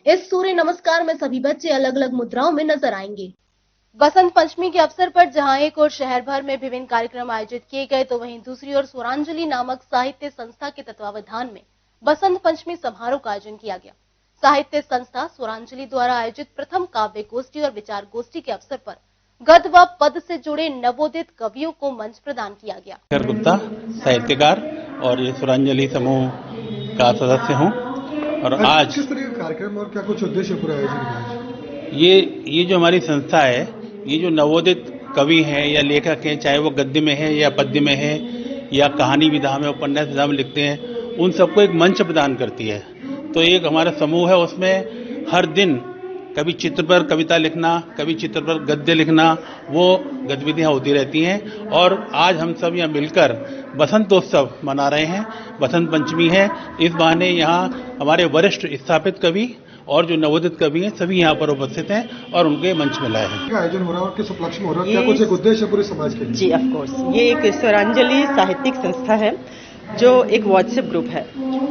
इस सूर्य नमस्कार में सभी बच्चे अलग अलग मुद्राओं में नजर आएंगे। बसंत पंचमी के अवसर पर जहां एक और शहर भर में विभिन्न कार्यक्रम आयोजित किए गए, तो वहीं दूसरी ओर स्वरांजलि नामक साहित्य संस्था के तत्वावधान में बसंत पंचमी समारोह का आयोजन किया गया। साहित्य संस्था स्वरांजलि द्वारा आयोजित प्रथम काव्य गोष्ठी और विचार गोष्ठी के अवसर पर गद व पद से जुड़े नवोदित कवियों को मंच प्रदान किया गया। गुप्ता साहित्यकार और ये स्वरांजलि समूह का सदस्य हूँ। और आज किस तरह का कार्यक्रम और क्या कुछ उद्देश्य पूरा आयोजन? ये जो हमारी संस्था है, ये जो नवोदित कवि हैं या लेखक हैं, चाहे वो गद्य में है या पद्य में है या कहानी विधा में, उपन्यास विधा में लिखते हैं, उन सबको एक मंच प्रदान करती है। तो एक हमारा समूह है, उसमें हर दिन कभी चित्र पर कविता लिखना, कभी चित्र पर गद्य लिखना, वो गतिविधियां होती रहती हैं। और आज हम सब यहाँ मिलकर बसंतोत्सव मना रहे हैं। बसंत पंचमी है, इस बहाने यहाँ हमारे वरिष्ठ स्थापित कवि और जो नवोदित कवि हैं सभी यहाँ पर उपस्थित हैं और उनके मंच में लाए हैं। आयोजन हो रहा है और किस उपलक्ष्य में हो रहा है, क्या कुछ एक उद्देश्य पूरे समाज के लिए? जी ऑफ कोर्स, ये एक स्वरांजलि साहित्यिक संस्था है जो एक व्हाट्सएप ग्रुप है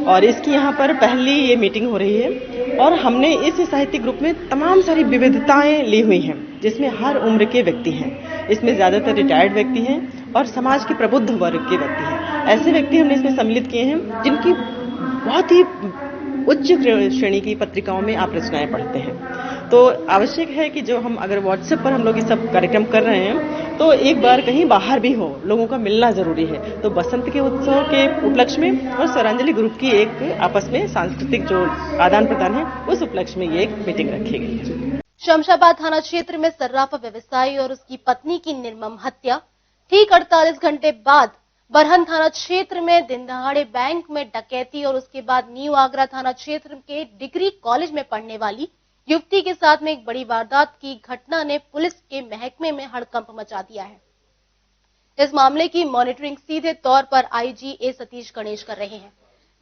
और इसकी यहाँ पर पहली ये मीटिंग हो रही है। और हमने इस साहित्यिक ग्रुप में तमाम सारी विविधताएं ली हुई हैं, जिसमें हर उम्र के व्यक्ति हैं। इसमें ज्यादातर रिटायर्ड व्यक्ति हैं और समाज के प्रबुद्ध वर्ग के व्यक्ति हैं। ऐसे व्यक्ति हमने इसमें सम्मिलित किए हैं जिनकी बहुत ही उच्च श्रेणी की पत्रिकाओं में आप रचनाएं पढ़ते हैं। तो आवश्यक है कि जो हम अगर व्हाट्सएप पर हम लोग ये सब कार्यक्रम कर रहे हैं तो एक बार कहीं बाहर भी हो, लोगों का मिलना जरूरी है। तो बसंत के उत्सव के उपलक्ष्य में और स्वरांजलि ग्रुप की एक आपस में सांस्कृतिक जो आदान प्रदान है, उस उपलक्ष्य में ये एक मीटिंग रखी गई है। शमशाबाद थाना क्षेत्र में सर्राफा व्यवसायी और उसकी पत्नी की निर्मम हत्या। ठीक 48 घंटे बाद बरहन थाना क्षेत्र में दिन दहाड़े बैंक में डकैती और उसके बाद न्यू आगरा थाना क्षेत्र के डिग्री कॉलेज में पढ़ने वाली युवती के साथ में एक बड़ी वारदात की घटना ने पुलिस के महकमे में हड़कंप मचा दिया है। इस मामले की मॉनिटरिंग सीधे तौर पर आईजी ए सतीश गणेश कर रहे हैं।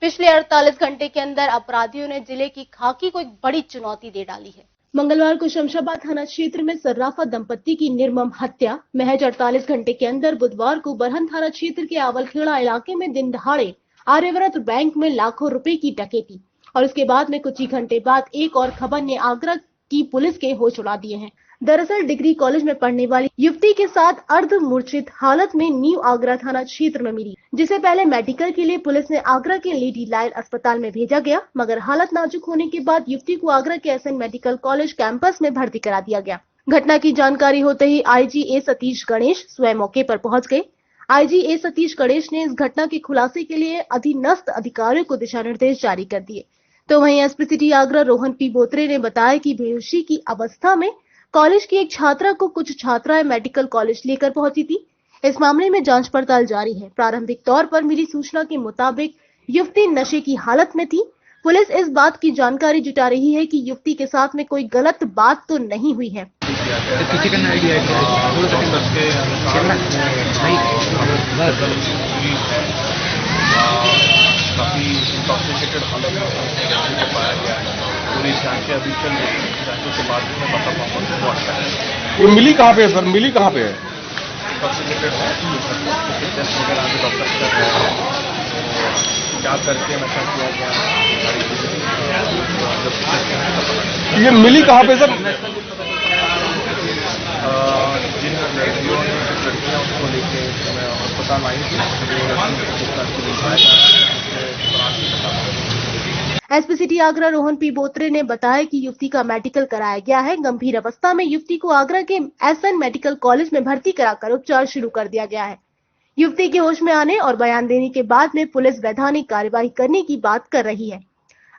पिछले 48 घंटे के अंदर अपराधियों ने जिले की खाकी को एक बड़ी चुनौती दे डाली है। मंगलवार को शमशाबाद थाना क्षेत्र में सर्राफा दंपत्ति की निर्मम हत्या। महज 48 घंटे के अंदर बुधवार को बरहन थाना क्षेत्र के आवलखेड़ा इलाके में दिन दहाड़े आर्यव्रत बैंक में लाखों रुपए की डकैती और उसके बाद में कुछ ही घंटे बाद एक और खबर ने आगरा की पुलिस के होश उड़ा दिए हैं। दरअसल डिग्री कॉलेज में पढ़ने वाली युवती के साथ अर्ध मूर्छित हालत में न्यू आगरा थाना क्षेत्र में मिली, जिसे पहले मेडिकल के लिए पुलिस ने आगरा के लेडी लायल अस्पताल में भेजा गया, मगर हालत नाजुक होने के बाद युवती को आगरा के एसएन मेडिकल कॉलेज कैंपस में भर्ती करा दिया गया। घटना की जानकारी होते ही आईजी ए सतीश गणेश स्वयं मौके पर पहुंच गए। आईजी ए सतीश गणेश ने इस घटना के खुलासे के लिए अधीनस्थ अधिकारियों को दिशा निर्देश जारी कर दिए। तो वहीं SP city Agra Rohan P Botre ने बताया कि बेहोशी की अवस्था में कॉलेज की एक छात्रा को कुछ छात्राएं मेडिकल कॉलेज लेकर पहुंची थी। इस मामले में जांच पड़ताल जारी है। प्रारंभिक तौर पर मिली सूचना के मुताबिक युवती नशे की हालत में थी। पुलिस इस बात की जानकारी जुटा रही है कि युवती के साथ में कोई गलत बात तो नहीं हुई है। काफ़ी इंटॉक्सिकेटेड हालत में को पाया गया है। पूरी जांचें अभी चल रही हैं, जांचों के बाद में बता पाऊंगा वो अच्छा है। ये मिली कहाँ पे है सर, मिली कहाँ पे है? इंटॉक्सिकेटेड है, टेस्ट वगैरह भी डॉक्टर कर रहे हैं, क्या करके नशा किया गया सारी चीज़ें ये मिली कहाँ पे सर? जिन लड़कियों ने लड़कियां उसको लेके अस्पताल आई थी, SP city Agra Rohan P Botre ने बताया कि युवती का मेडिकल कराया गया है। गंभीर अवस्था में युवती को आगरा के एसएन मेडिकल कॉलेज में भर्ती कराकर उपचार शुरू कर दिया गया है। युवती के होश में आने और बयान देने के बाद में पुलिस वैधानिक कार्यवाही करने की बात कर रही है।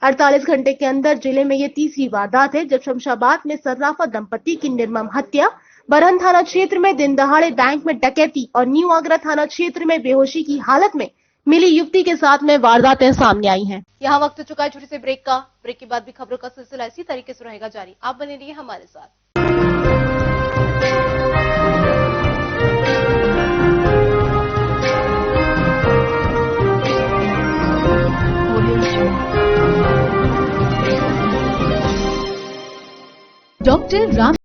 48 घंटे के अंदर जिले में ये तीसरी वारदात है जब शमशाबाद में सर्राफा दंपति की निर्मम हत्या, बरहन थाना क्षेत्र में दिन दहाड़े बैंक में डकैती और न्यू आगरा थाना क्षेत्र में बेहोशी की हालत में मिली युवती के साथ में वारदातें सामने आई हैं। यहाँ वक्त हो चुका है छोटी सी ब्रेक का। ब्रेक के बाद भी खबरों का सिलसिला इसी तरीके से रहेगा जारी। आप बने रहिए हमारे साथ। डॉक्टर राम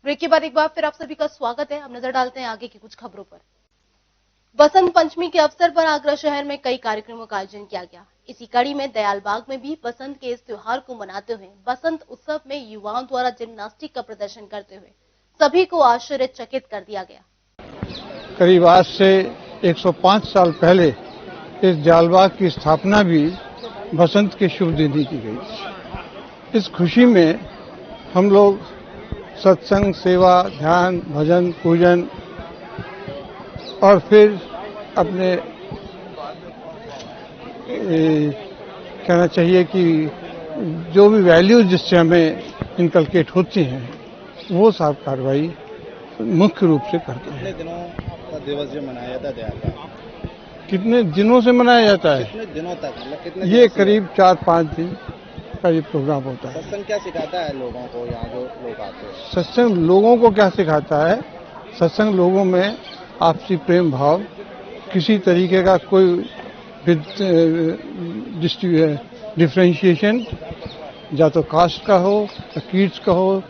ब्रेक के बाद एक बार फिर आप सभी का स्वागत है। अब नजर डालते हैं आगे की कुछ खबरों पर। बसंत पंचमी के अवसर पर आगरा शहर में कई कार्यक्रमों का आयोजन किया गया। इसी कड़ी में दयालबाग में भी बसंत के इस त्योहार को मनाते हुए बसंत उत्सव में युवाओं द्वारा जिम्नास्टिक का प्रदर्शन करते हुए सभी को आश्चर्यचकित कर दिया गया। करीब आज से 105 साल पहले इस दयालबाग की स्थापना भी बसंत के शुभ दिन ही की गई। इस खुशी में हम लोग सत्संग, सेवा, ध्यान, भजन, पूजन और फिर अपने कहना चाहिए कि जो भी वैल्यूज जिससे हमें इनकलकेट होती हैं वो सब कार्रवाई मुख्य रूप से करते हैं। कितने दिनों का दिवस जो मनाया जाता है? कितने दिनों से मनाया जाता है? कितने दिनों तक, मतलब कितने ये करीब 4-5 दिन का ये प्रोग्राम होता है। सत्संग क्या सिखाता है लोगों को, यहाँ जो लोग आते हैं? सत्संग लोगों को क्या सिखाता है? सत्संग लोगों में आपसी प्रेम भाव, किसी तरीके का कोई डिफ्रेंशिएशन या तो कास्ट का हो या कीड्स का हो,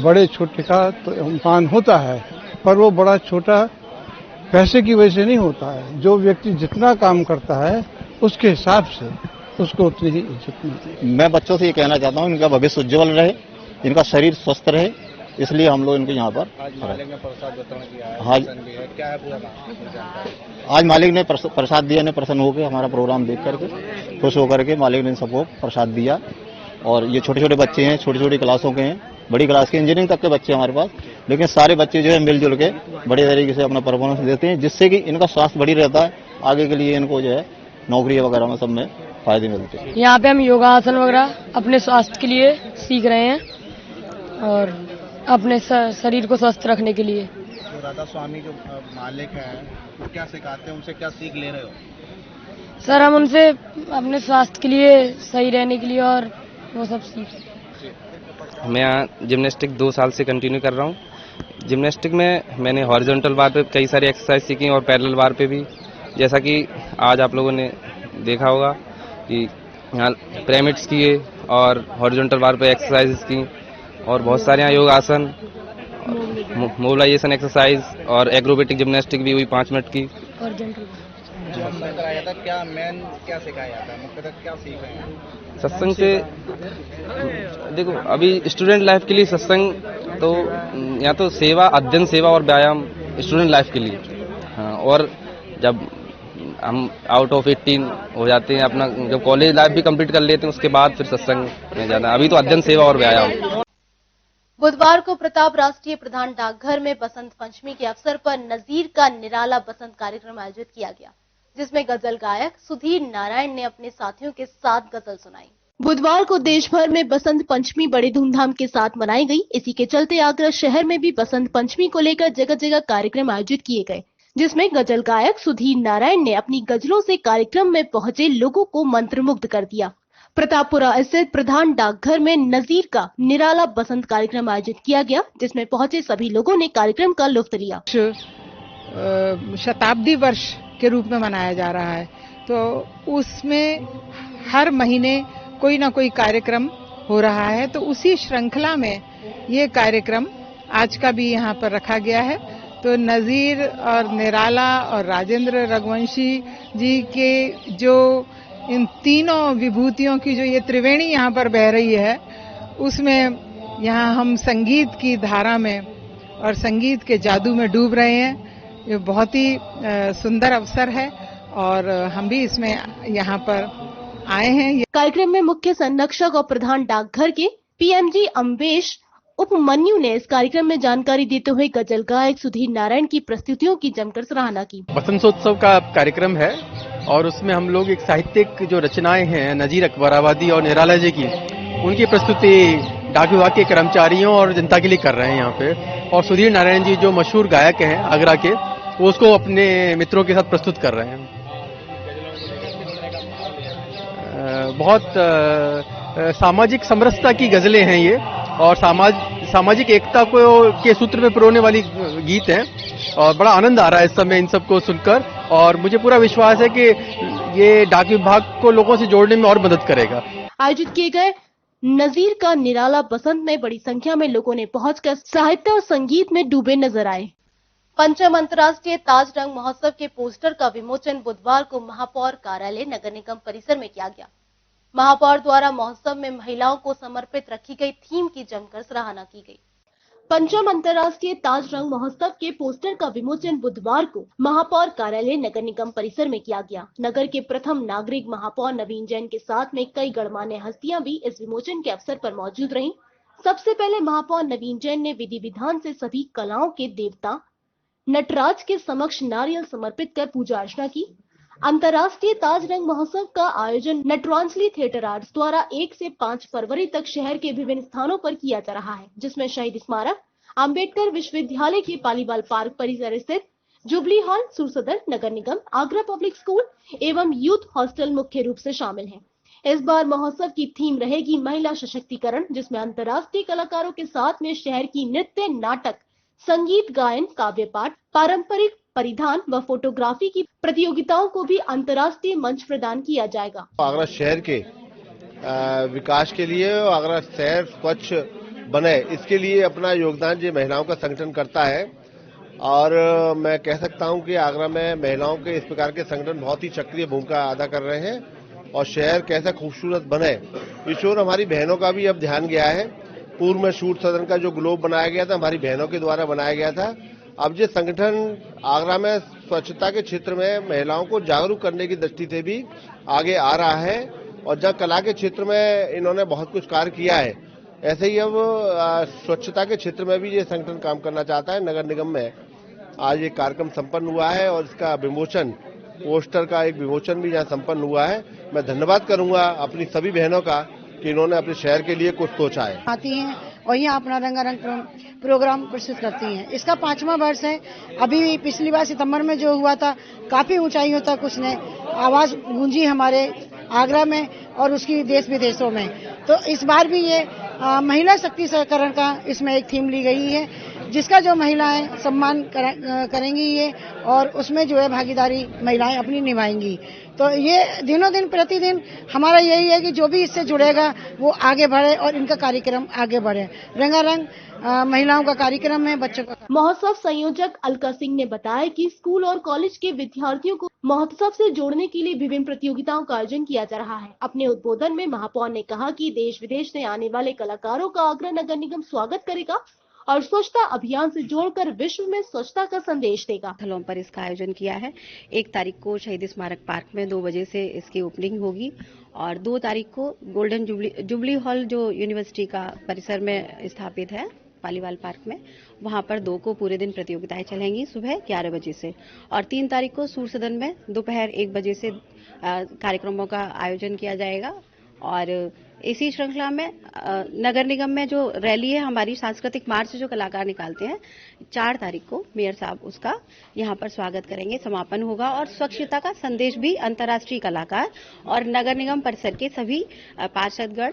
बड़े छोटे का तो मान होता है, पर वो बड़ा छोटा पैसे की वजह से नहीं होता है। जो व्यक्ति जितना काम करता है उसके हिसाब से उसको उतनी ही इज्जत मिलती है। मैं बच्चों से ये कहना चाहता हूँ इनका भविष्य उज्ज्वल रहे, इनका शरीर स्वस्थ रहे, इसलिए हम लोग इनके यहाँ पर आज मालिक ने प्रसाद वितरण किया है। हाँ, क्या है पूरा जानकारी? आज मालिक ने प्रसाद दिया, ने प्रसन्न होकर हमारा प्रोग्राम देख करके खुश होकर के मालिक ने सबको प्रसाद दिया। और ये छोटे छोटे बच्चे हैं, छोटी छोटी क्लासों के हैं, बड़ी क्लास के इंजीनियरिंग तक के बच्चे हमारे पास, लेकिन सारे बच्चे जो है मिलजुल के बड़े तरीके से अपना परफॉर्मेंस देते हैं, जिससे कि इनका स्वास्थ्य बढ़ी रहता है। आगे के लिए इनको जो है नौकरी वगैरह में सब में फायदे मिलते हैं। यहाँ पे हम योगासन वगैरह अपने स्वास्थ्य के लिए सीख रहे हैं और अपने शरीर को स्वस्थ रखने के लिए। जो राधा स्वामी जो मालिक हैं वो क्या सिखाते हैं, उनसे क्या सीख ले रहे हो? सर हम उनसे अपने स्वास्थ्य के लिए, सही रहने के लिए और वो सब सीख। मैं यहाँ जिम्नास्टिक 2 साल से कंटिन्यू कर रहा हूँ। जिम्नास्टिक में मैंने हॉरिजॉन्टल बार पे कई सारी एक्सरसाइज सीखी और पैरेलल बार पे भी, जैसा कि आज आप लोगों ने देखा होगा कि यहाँ पिरामिड्स किए और हॉरिजॉन्टल बार पे एक्सरसाइज की और बहुत सारे यहाँ योगासन, मोबिलाइजेशन एक्सरसाइज और एग्रोबेटिक जिम्नास्टिक भी हुई 5 मिनट की। जो हमने कराया था, क्या मेन क्या सिखाया था, मुख्यतः क्या सीख रहे हैं सत्संग से? देखो, अभी स्टूडेंट लाइफ के लिए सत्संग तो या तो सेवा, अध्ययन, सेवा और व्यायाम स्टूडेंट लाइफ के लिए। हाँ, और जब हम आउट ऑफ 18 हो जाते हैं, अपना जब कॉलेज लाइफ भी कंप्लीट कर लेते हैं, उसके बाद फिर सत्संग में जाना। अभी तो अध्ययन, सेवा और व्यायाम। बुधवार को प्रताप राष्ट्रीय प्रधान डाकघर में बसंत पंचमी के अवसर पर नजीर का निराला बसंत कार्यक्रम आयोजित किया गया, जिसमें गजल गायक सुधीर नारायण ने अपने साथियों के साथ गजल सुनाई। बुधवार को देश भर में बसंत पंचमी बड़े धूमधाम के साथ मनाई गई। इसी के चलते आगरा शहर में भी बसंत पंचमी को लेकर जगह जगह कार्यक्रम आयोजित किए गए, जिसमें गजल गायक सुधीर नारायण ने अपनी गजलों से कार्यक्रम में पहुंचे लोगों को मंत्रमुग्ध कर दिया। प्रतापपुरा स्थित प्रधान डाकघर में नजीर का निराला बसंत कार्यक्रम आयोजित किया गया, जिसमें पहुंचे सभी लोगों ने कार्यक्रम का लुत्फ लिया। शताब्दी वर्ष के रूप में मनाया जा रहा है, तो उसमें हर महीने कोई ना कोई कार्यक्रम हो रहा है। तो उसी श्रृंखला में ये कार्यक्रम आज का भी यहाँ पर रखा गया है। तो नजीर और निराला और राजेंद्र रघुवंशी जी के जो इन तीनों विभूतियों की जो ये त्रिवेणी यहाँ पर बह रही है, उसमें यहाँ हम संगीत की धारा में और संगीत के जादू में डूब रहे हैं। ये बहुत ही सुंदर अवसर है और हम भी इसमें यहाँ पर आए हैं। कार्यक्रम में मुख्य संरक्षक और प्रधान डाकघर के पीएमजी अम्बेश उपमन्यु ने इस कार्यक्रम में जानकारी देते हुए गजल गायक सुधीर नारायण की प्रस्तुतियों की जमकर सराहना की। बसंतोत्सव का कार्यक्रम है और उसमें हम लोग एक साहित्यिक जो रचनाएं हैं नजीर अकबराबादी और निराला जी की, उनकी प्रस्तुति डाक विभाग के कर्मचारियों और जनता के लिए कर रहे हैं यहाँ पे। और सुधीर नारायण जी जो मशहूर गायक हैं आगरा के, वो उसको अपने मित्रों के साथ प्रस्तुत कर रहे हैं। बहुत सामाजिक समरसता की गजलें हैं ये और सामाजिक एकता को के सूत्र में पिरोने वाली गीत हैं और बड़ा आनंद आ रहा है इस समय इन सबको सुनकर। और मुझे पूरा विश्वास है कि ये डाक विभाग को लोगों से जोड़ने में और मदद करेगा। आयोजित किए गए नजीर का निराला बसंत में बड़ी संख्या में लोगों ने पहुंचकर साहित्य और संगीत में डूबे नजर आए। पंचम अंतर्राष्ट्रीय ताज रंग महोत्सव के पोस्टर का विमोचन बुधवार को महापौर कार्यालय नगर निगम परिसर में किया गया। महापौर द्वारा महोत्सव में महिलाओं को समर्पित रखी गई थीम की जमकर सराहना की गई। पंचम अंतर्राष्ट्रीय ताज रंग महोत्सव के पोस्टर का विमोचन बुधवार को महापौर कार्यालय नगर निगम परिसर में किया गया। नगर के प्रथम नागरिक महापौर नवीन जैन के साथ में कई गणमान्य हस्तियां भी इस विमोचन के अवसर पर मौजूद रहीं। सबसे पहले महापौर नवीन जैन ने विधि विधान से सभी कलाओं के देवता नटराज के समक्ष नारियल समर्पित कर पूजा अर्चना की। अंतर्राष्ट्रीय ताज रंग महोत्सव का आयोजन नटरांजलि थिएटर आर्ट्स द्वारा 1 से 5 फरवरी तक शहर के विभिन्न स्थानों पर किया जा रहा है, जिसमें शहीद स्मारक, अंबेडकर विश्वविद्यालय के पालीवाल पार्क परिसर स्थित जुबली हॉल, सुरसदर, नगर निगम, आगरा पब्लिक स्कूल एवं यूथ हॉस्टल मुख्य रूप से शामिल हैं। इस बार महोत्सव की थीम रहेगी महिला सशक्तिकरण, जिसमें अंतर्राष्ट्रीय कलाकारों के साथ में शहर की नृत्य, नाटक, संगीत, गायन, काव्य पाठ, पारंपरिक परिधान व फोटोग्राफी की प्रतियोगिताओं को भी अंतर्राष्ट्रीय मंच प्रदान किया जाएगा। आगरा शहर के विकास के लिए आगरा शहर स्वच्छ बने, इसके लिए अपना योगदान जो महिलाओं का संगठन करता है। और मैं कह सकता हूं कि आगरा में महिलाओं के इस प्रकार के संगठन बहुत ही सक्रिय भूमिका अदा कर रहे हैं और शहर कैसा खूबसूरत बने, इस ओर हमारी बहनों का भी अब ध्यान गया है। पूर्व में शूट सदन का जो ग्लोब बनाया गया था, हमारी बहनों के द्वारा बनाया गया था। अब ये संगठन आगरा में स्वच्छता के क्षेत्र में महिलाओं को जागरूक करने की दृष्टि से भी आगे आ रहा है और जहाँ कला के क्षेत्र में इन्होंने बहुत कुछ कार्य किया है, ऐसे ही अब स्वच्छता के क्षेत्र में भी ये संगठन काम करना चाहता है। नगर निगम में आज ये कार्यक्रम संपन्न हुआ है और इसका विमोचन, पोस्टर का एक विमोचन भी यहाँ संपन्न हुआ है। मैं धन्यवाद करूंगा अपनी सभी बहनों का कि इन्होंने अपने शहर के लिए कुछ सोचा है। आती हैं और यहाँ अपना रंगारंग प्रोग्राम प्रस्तुत करती हैं। इसका 5वां वर्ष है। अभी पिछली बार सितंबर में जो हुआ था, काफी ऊंचाइयों तक उसने आवाज गूंजी हमारे आगरा में और उसकी देश विदेशों में। तो इस बार भी ये महिला शक्तिकरण का इसमें एक थीम ली गई है, जिसका जो महिलाएं सम्मान करेंगी ये, और उसमें जो है भागीदारी महिलाएं अपनी निभाएंगी। तो ये दिनों दिन प्रतिदिन हमारा यही है कि जो भी इससे जुड़ेगा वो आगे बढ़े और इनका कार्यक्रम आगे बढ़े। रंगारंग महिलाओं का कार्यक्रम है, बच्चों का। महोत्सव संयोजक अलका सिंह ने बताया कि स्कूल और कॉलेज के विद्यार्थियों को महोत्सव से जोड़ने के लिए विभिन्न प्रतियोगिताओं का आयोजन किया जा रहा है। अपने उद्बोधन में महापौर ने कहा कि देश विदेश से आने वाले कलाकारों का आगरा नगर निगम स्वागत करेगा और स्वच्छता अभियान से जोड़कर विश्व में स्वच्छता का संदेश देगा। स्थलों पर इसका आयोजन किया है। 1 तारीख को शहीद स्मारक पार्क में 2 बजे से इसकी ओपनिंग होगी और 2 तारीख को गोल्डन जुबली हॉल जो यूनिवर्सिटी का परिसर में स्थापित है पालीवाल पार्क में, वहां पर 2 को पूरे दिन प्रतियोगिताएं चलेंगी सुबह 11 बजे से, और 3 तारीख को सूर सदन में दोपहर 1 बजे से कार्यक्रमों का आयोजन किया जाएगा। और इसी श्रृंखला में नगर निगम में जो रैली है हमारी सांस्कृतिक मार्च जो कलाकार निकालते हैं, 4 तारीख को मेयर साहब उसका यहाँ पर स्वागत करेंगे, समापन होगा और स्वच्छता का संदेश भी अंतर्राष्ट्रीय कलाकार और नगर निगम परिसर के सभी पार्षदगण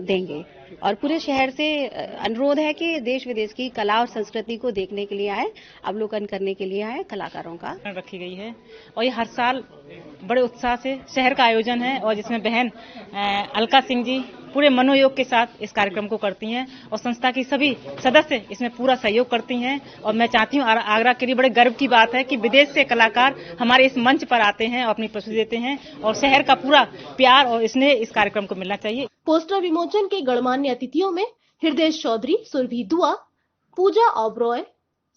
देंगे। और पूरे शहर से अनुरोध है कि देश विदेश की कला और संस्कृति को देखने के लिए आए, अवलोकन करने के लिए आए। कलाकारों का रखी गई है और ये हर साल बड़े उत्साह से शहर का आयोजन है और जिसमें बहन अलका सिंह जी पूरे मनोयोग के साथ इस कार्यक्रम को करती हैं और संस्था की सभी सदस्य इसमें पूरा सहयोग करती हैं। और मैं चाहती हूँ, आगरा के लिए बड़े गर्व की बात है कि विदेश से कलाकार हमारे इस मंच पर आते हैं और अपनी प्रस्तुति देते हैं और शहर का पूरा प्यार और स्नेह इस कार्यक्रम को मिलना चाहिए। पोस्टर विमोचन के गणमान्य अतिथियों में हृदय चौधरी, सुरभि दुआ, पूजा ओबरॉय,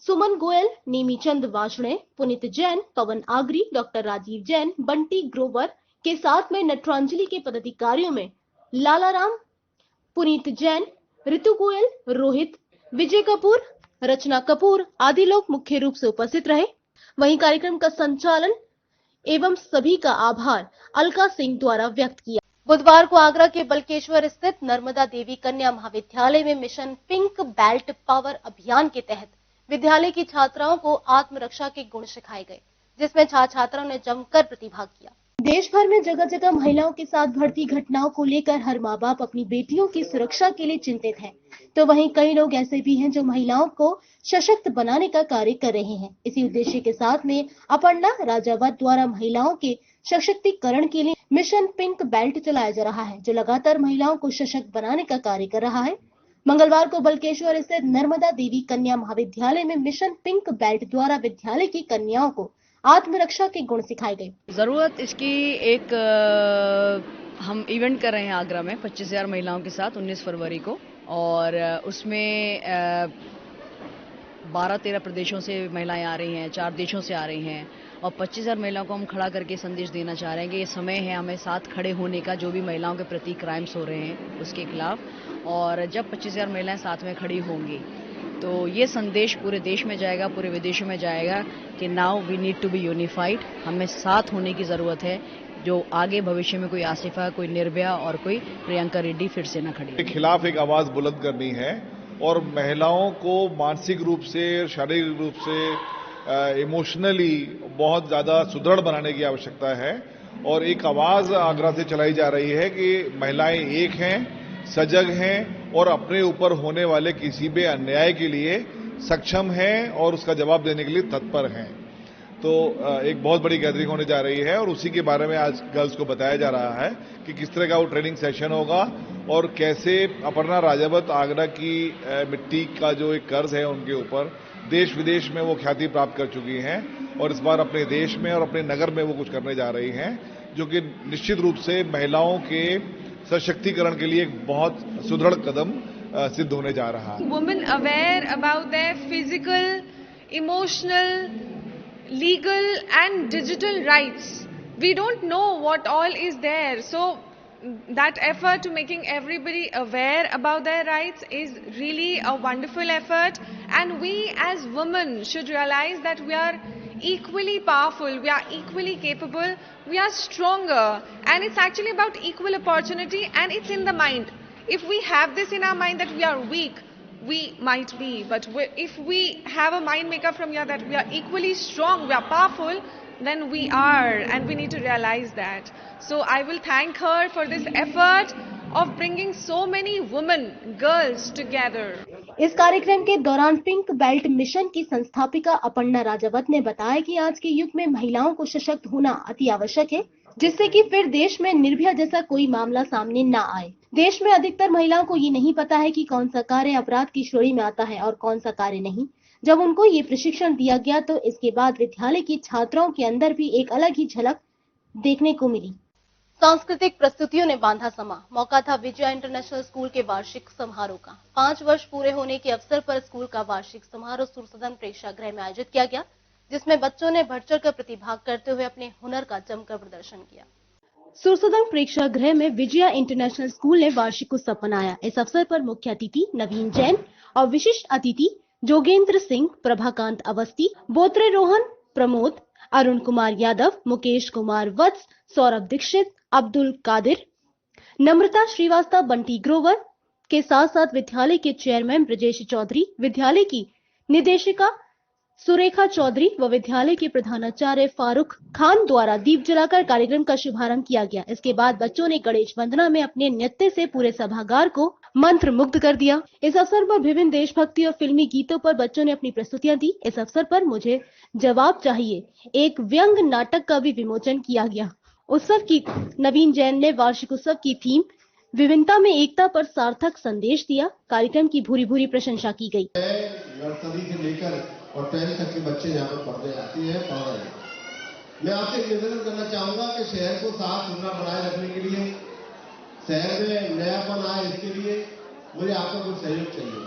सुमन गोयल, नेमीचंद वाषणे, पुनीत जैन, पवन आगरी, डॉक्टर राजीव जैन, बंटी ग्रोवर के साथ में नटरांजलि के पदाधिकारियों में लालाराम, पुनीत जैन, ऋतु गोयल, रोहित, विजय कपूर, रचना कपूर आदि लोग मुख्य रूप से उपस्थित रहे। वहीं कार्यक्रम का संचालन एवं सभी का आभार अलका सिंह द्वारा व्यक्त किया। बुधवार को आगरा के बलकेश्वर स्थित नर्मदा देवी कन्या महाविद्यालय में मिशन पिंक बेल्ट पावर अभियान के तहत विद्यालय की छात्राओं को आत्मरक्षा के गुण सिखाए गए, जिसमें छात्र छात्राओं ने जमकर प्रतिभाग किया। देश भर में जगह जगह महिलाओं के साथ बढ़ती घटनाओं को लेकर हर माँ बाप अपनी बेटियों की सुरक्षा के लिए चिंतित हैं, तो वहीं कई लोग ऐसे भी हैं जो महिलाओं को सशक्त बनाने का कार्य कर रहे हैं। इसी उद्देश्य के साथ में अपर्णा राजावत द्वारा महिलाओं के सशक्तिकरण के लिए मिशन पिंक बेल्ट चलाया जा रहा है, जो लगातार महिलाओं को सशक्त बनाने का कार्य कर रहा है। मंगलवार को बलकेश्वर स्थित नर्मदा देवी कन्या महाविद्यालय में मिशन पिंक बेल्ट द्वारा विद्यालय की कन्याओं को आत्मरक्षा के गुण सिखाए गए। जरूरत इसकी एक हम इवेंट कर रहे हैं आगरा में 25,000 महिलाओं के साथ 19 फरवरी को, और उसमें 12-13 प्रदेशों से महिलाएं आ रही हैं, 4 देशों से आ रही हैं और 25,000 महिलाओं को हम खड़ा करके संदेश देना चाह रहे हैं कि ये समय है हमें साथ खड़े होने का, जो भी महिलाओं के प्रति क्राइम्स हो रहे हैं उसके खिलाफ। और जब 25,000 महिलाएं साथ में खड़ी होंगी तो ये संदेश पूरे देश में जाएगा, पूरे विदेशों में जाएगा कि now we need to be unified, हमें साथ होने की जरूरत है, जो आगे भविष्य में कोई आसिफा, कोई निर्भया और कोई प्रियंका रेड्डी फिर से न खड़ी। के खिलाफ एक आवाज बुलंद करनी है और महिलाओं को मानसिक रूप से, शारीरिक रूप से, इमोशनली बहुत ज्यादा सुदृढ़ बनाने की आवश्यकता है। और एक आवाज आगरा से चलाई जा रही है कि महिलाएं एक हैं, सजग हैं और अपने ऊपर होने वाले किसी भी अन्याय के लिए सक्षम हैं और उसका जवाब देने के लिए तत्पर हैं। तो एक बहुत बड़ी गैदरिंग होने जा रही है और उसी के बारे में आज गर्ल्स को बताया जा रहा है कि किस तरह का वो ट्रेनिंग सेशन होगा और कैसे अपर्णा राजावत आगरा की मिट्टी का जो एक कर्ज है उनके ऊपर देश विदेश में वो ख्याति प्राप्त कर चुकी हैं और इस बार अपने देश में और अपने नगर में वो कुछ करने जा रही हैं, जो कि निश्चित रूप से महिलाओं के सशक्तिकरण के लिए एक बहुत सुदृढ़ कदम सिद्ध होने जा रहा है। Women aware about their physical, emotional, legal and digital rights. We don't know what all is there. So that effort to making everybody aware about their rights is really a wonderful effort. And we as women should realize that we are equally powerful, we are equally capable, we are stronger. And it's actually about equal opportunity and it's in the mind. If we have this in our mind that we are weak, we might be, but if we have a mind makeup from here that we are equally strong, we are powerful, then we are, and we need to realize that. So I will thank her for this effort of bringing so many women, girls together. इस कार्यक्रम के दौरान pink belt mission की संस्थापिका अपर्णा राजावत ने बताया कि आज के युग में महिलाओं को सशक्त होना अति आवश्यक है, जिससे कि फिर देश में निर्भया जैसा कोई मामला सामने न आए। देश में अधिकतर महिलाओं को ये नहीं पता है कि कौन सा कार्य अपराध की श्रेणी में आता है और कौन सा कार्य नहीं। जब उनको ये प्रशिक्षण दिया गया तो इसके बाद विद्यालय की छात्राओं के अंदर भी एक अलग ही झलक देखने को मिली। सांस्कृतिक प्रस्तुतियों ने बांधा समा। मौका था विजया इंटरनेशनल स्कूल के वार्षिक समारोह का। 5 वर्ष पूरे होने के अवसर पर स्कूल का वार्षिक समारोह सुरसदन प्रेक्षागृह में आयोजित किया गया, जिसमें बच्चों ने बढ़ चढ़कर प्रतिभाग करते हुए अपने हुनर का जमकर प्रदर्शन किया। सुरसदन प्रेक्षागृह में विजया इंटरनेशनल स्कूल ने वार्षिक उत्सव मनाया। इस अवसर पर मुख्य अतिथि नवीन जैन और विशिष्ट अतिथि जोगेंद्र सिंह, प्रभाकांत अवस्थी, बोत्रे रोहन, प्रमोद, अरुण कुमार यादव, मुकेश कुमार वत्स, सौरभ दीक्षित, अब्दुल कादिर, नम्रता श्रीवास्तव, बंटी ग्रोवर के साथ साथ विद्यालय के चेयरमैन ब्रजेश चौधरी, विद्यालय की निदेशिका सुरेखा चौधरी व विद्यालय के प्रधानाचार्य फारूक खान द्वारा दीप जलाकर कार्यक्रम का शुभारंभ किया गया। इसके बाद बच्चों ने गणेश वंदना में अपने नृत्य से पूरे सभागार को मंत्र मुग्ध कर दिया। इस अवसर पर विभिन्न देशभक्ति और फिल्मी गीतों पर बच्चों ने अपनी प्रस्तुतियां दी। इस अवसर पर मुझे जवाब चाहिए एक व्यंग नाटक का भी विमोचन किया गया। उत्सव की नवीन जैन ने वार्षिक उत्सव की थीम विभिन्नता में एकता पर सार्थक संदेश दिया। कार्यक्रम की भूरी भूरी प्रशंसा की गई। नर्सरी से लेकर और 10th तक के बच्चे यहाँ पर पढ़ रहे हैं। मैं आपसे निवेदन करना चाहूंगा कि शहर को साफ सुथरा बनाए रखने के लिए, शहर में नयापन आए, इसके लिए मुझे आपका कुछ सहयोग चाहिए।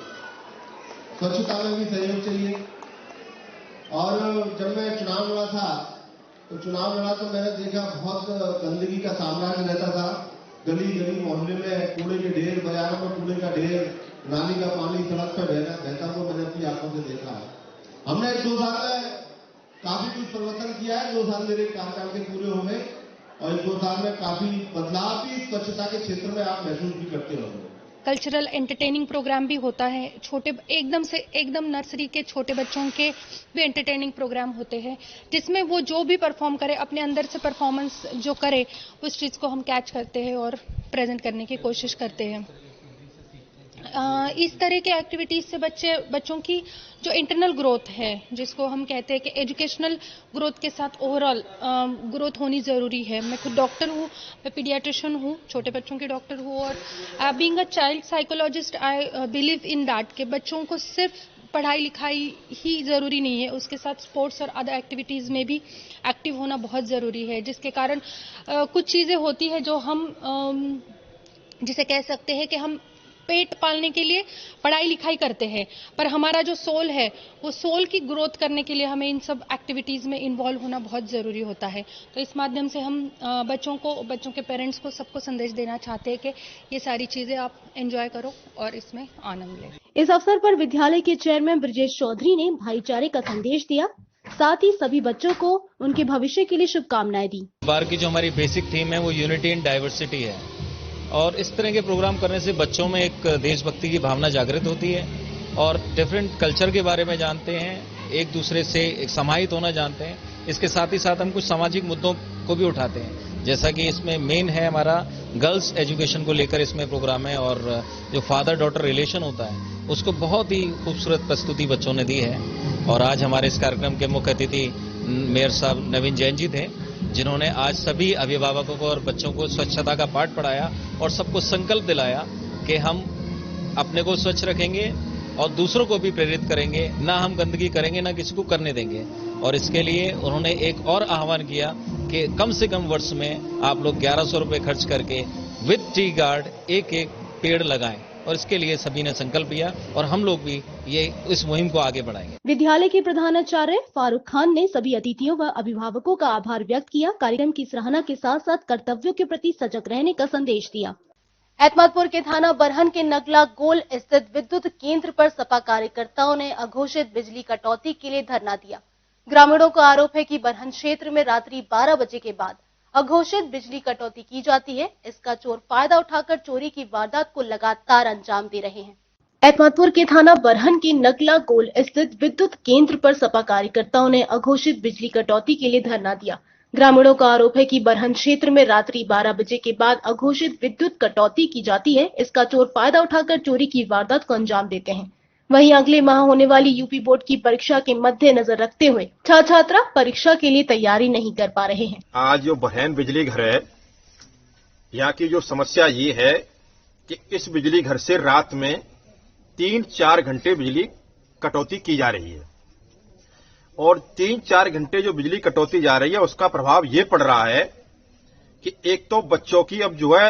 स्वच्छता में भी सहयोग चाहिए। और जब मैं चुनाव लड़ा था तो मैंने देखा बहुत गंदगी का साम्राज्य रहता था। गली गली मोहल्ले में कूड़े के ढेर, बाजारों में कूड़े का ढेर, नाली का पानी सड़क पर बहता हुआ मैंने अपनी आंखों से देखा है। हमने 2 साल में काफी कुछ परिवर्तन किया है। 2 साल मेरे कार्यकाल के पूरे हो गए और 2 साल में काफी बदलाव भी स्वच्छता के क्षेत्र में आप महसूस भी करते होंगे। कल्चरल एंटरटेनिंग प्रोग्राम भी होता है। छोटे एकदम नर्सरी के छोटे बच्चों के भी एंटरटेनिंग प्रोग्राम होते हैं, जिसमें वो जो भी परफॉर्म करे, अपने अंदर से परफॉर्मेंस जो करे, उस चीज़ को हम कैच करते हैं और प्रेजेंट करने की कोशिश करते हैं। इस तरह के एक्टिविटीज से बच्चों की जो इंटरनल ग्रोथ है, जिसको हम कहते हैं कि एजुकेशनल ग्रोथ के साथ ओवरऑल ग्रोथ होनी ज़रूरी है। मैं खुद डॉक्टर हूँ, मैं पीडियाट्रिशियन हूँ, छोटे बच्चों की डॉक्टर हूँ, और being a child psychologist I believe in that कि बच्चों को सिर्फ पढ़ाई लिखाई ही ज़रूरी नहीं है, उसके साथ स्पोर्ट्स और अदर एक्टिविटीज़ में भी एक्टिव होना बहुत ज़रूरी है। जिसके कारण कुछ चीज़ें होती है जो हम जिसे कह सकते हैं कि हम पेट पालने के लिए पढ़ाई लिखाई करते हैं, पर हमारा जो सोल है, वो सोल की ग्रोथ करने के लिए हमें इन सब एक्टिविटीज़ में इन्वॉल्व होना बहुत ज़रूरी होता है। तो इस माध्यम से हम बच्चों के पेरेंट्स को सबको संदेश देना चाहते हैं कि ये सारी चीज़ें आप एंजॉय करो और इसमें आनंद लें। इस अवसर पर विद्यालय के चेयरमैन ब्रजेश चौधरी ने भाईचारे का संदेश दिया, साथ ही सभी बच्चों को उनके भविष्य के लिए शुभकामनाएं दी। इस बार की जो हमारी बेसिक थीम है वो यूनिटी इन डाइवर्सिटी है, और इस तरह के प्रोग्राम करने से बच्चों में एक देशभक्ति की भावना जागृत होती है और डिफरेंट कल्चर के बारे में जानते हैं, एक दूसरे से एक समाहित होना जानते हैं। इसके साथ ही साथ हम कुछ सामाजिक मुद्दों को भी उठाते हैं, जैसा कि इसमें मेन है हमारा गर्ल्स एजुकेशन को लेकर इसमें प्रोग्राम है, और जो फादर डॉटर रिलेशन होता है उसको बहुत ही खूबसूरत प्रस्तुति बच्चों ने दी है। और आज हमारे इस कार्यक्रम के मुख्य अतिथि मेयर साहब नवीन जैन जी थे, जिन्होंने आज सभी अभिभावकों को और बच्चों को स्वच्छता का पाठ पढ़ाया और सबको संकल्प दिलाया कि हम अपने को स्वच्छ रखेंगे और दूसरों को भी प्रेरित करेंगे, ना हम गंदगी करेंगे, ना किसी को करने देंगे। और इसके लिए उन्होंने एक और आह्वान किया कि कम से कम वर्ष में आप लोग 1100 रुपये खर्च करके विद ट्री गार्ड एक पेड़ लगाएं, और इसके लिए सभी ने संकल्प लिया और हम लोग भी इस मुहिम को आगे बढ़ाएंगे। विद्यालय के प्रधानाचार्य फारूक खान ने सभी अतिथियों व अभिभावकों का आभार व्यक्त किया। कार्यक्रम की सराहना के साथ साथ कर्तव्यों के प्रति सजग रहने का संदेश दिया। एतमादपुर के थाना बरहन के नगला गोल स्थित विद्युत केंद्र पर सपा कार्यकर्ताओं ने अघोषित बिजली कटौती के लिए धरना दिया। ग्रामीणों का आरोप है कि बरहन क्षेत्र में रात्रि 12 बजे के बाद अघोषित बिजली कटौती की जाती है। इसका चोर फायदा उठाकर चोरी की वारदात को लगातार अंजाम दे रहे हैं। एतमादपुर के थाना बरहन के नगला गोल स्थित विद्युत केंद्र पर सपा कार्यकर्ताओं ने अघोषित बिजली कटौती के लिए धरना दिया। ग्रामीणों का आरोप है कि बरहन क्षेत्र में रात्रि 12 बजे के बाद अघोषित विद्युत कटौती की जाती है। इसका चोर फायदा उठाकर चोरी की वारदात को अंजाम देते हैं। वहीं अगले माह होने वाली यूपी बोर्ड की परीक्षा के मद्देनजर रखते हुए छात्र छात्रा परीक्षा के लिए तैयारी नहीं कर पा रहे हैं। आज जो बहन बिजली घर है, यहाँ की जो समस्या ये है कि इस बिजली घर से रात में 3-4 घंटे बिजली कटौती की जा रही है और 3-4 घंटे जो बिजली कटौती जा रही है उसका प्रभाव ये पड़ रहा है कि एक तो बच्चों की अब जो है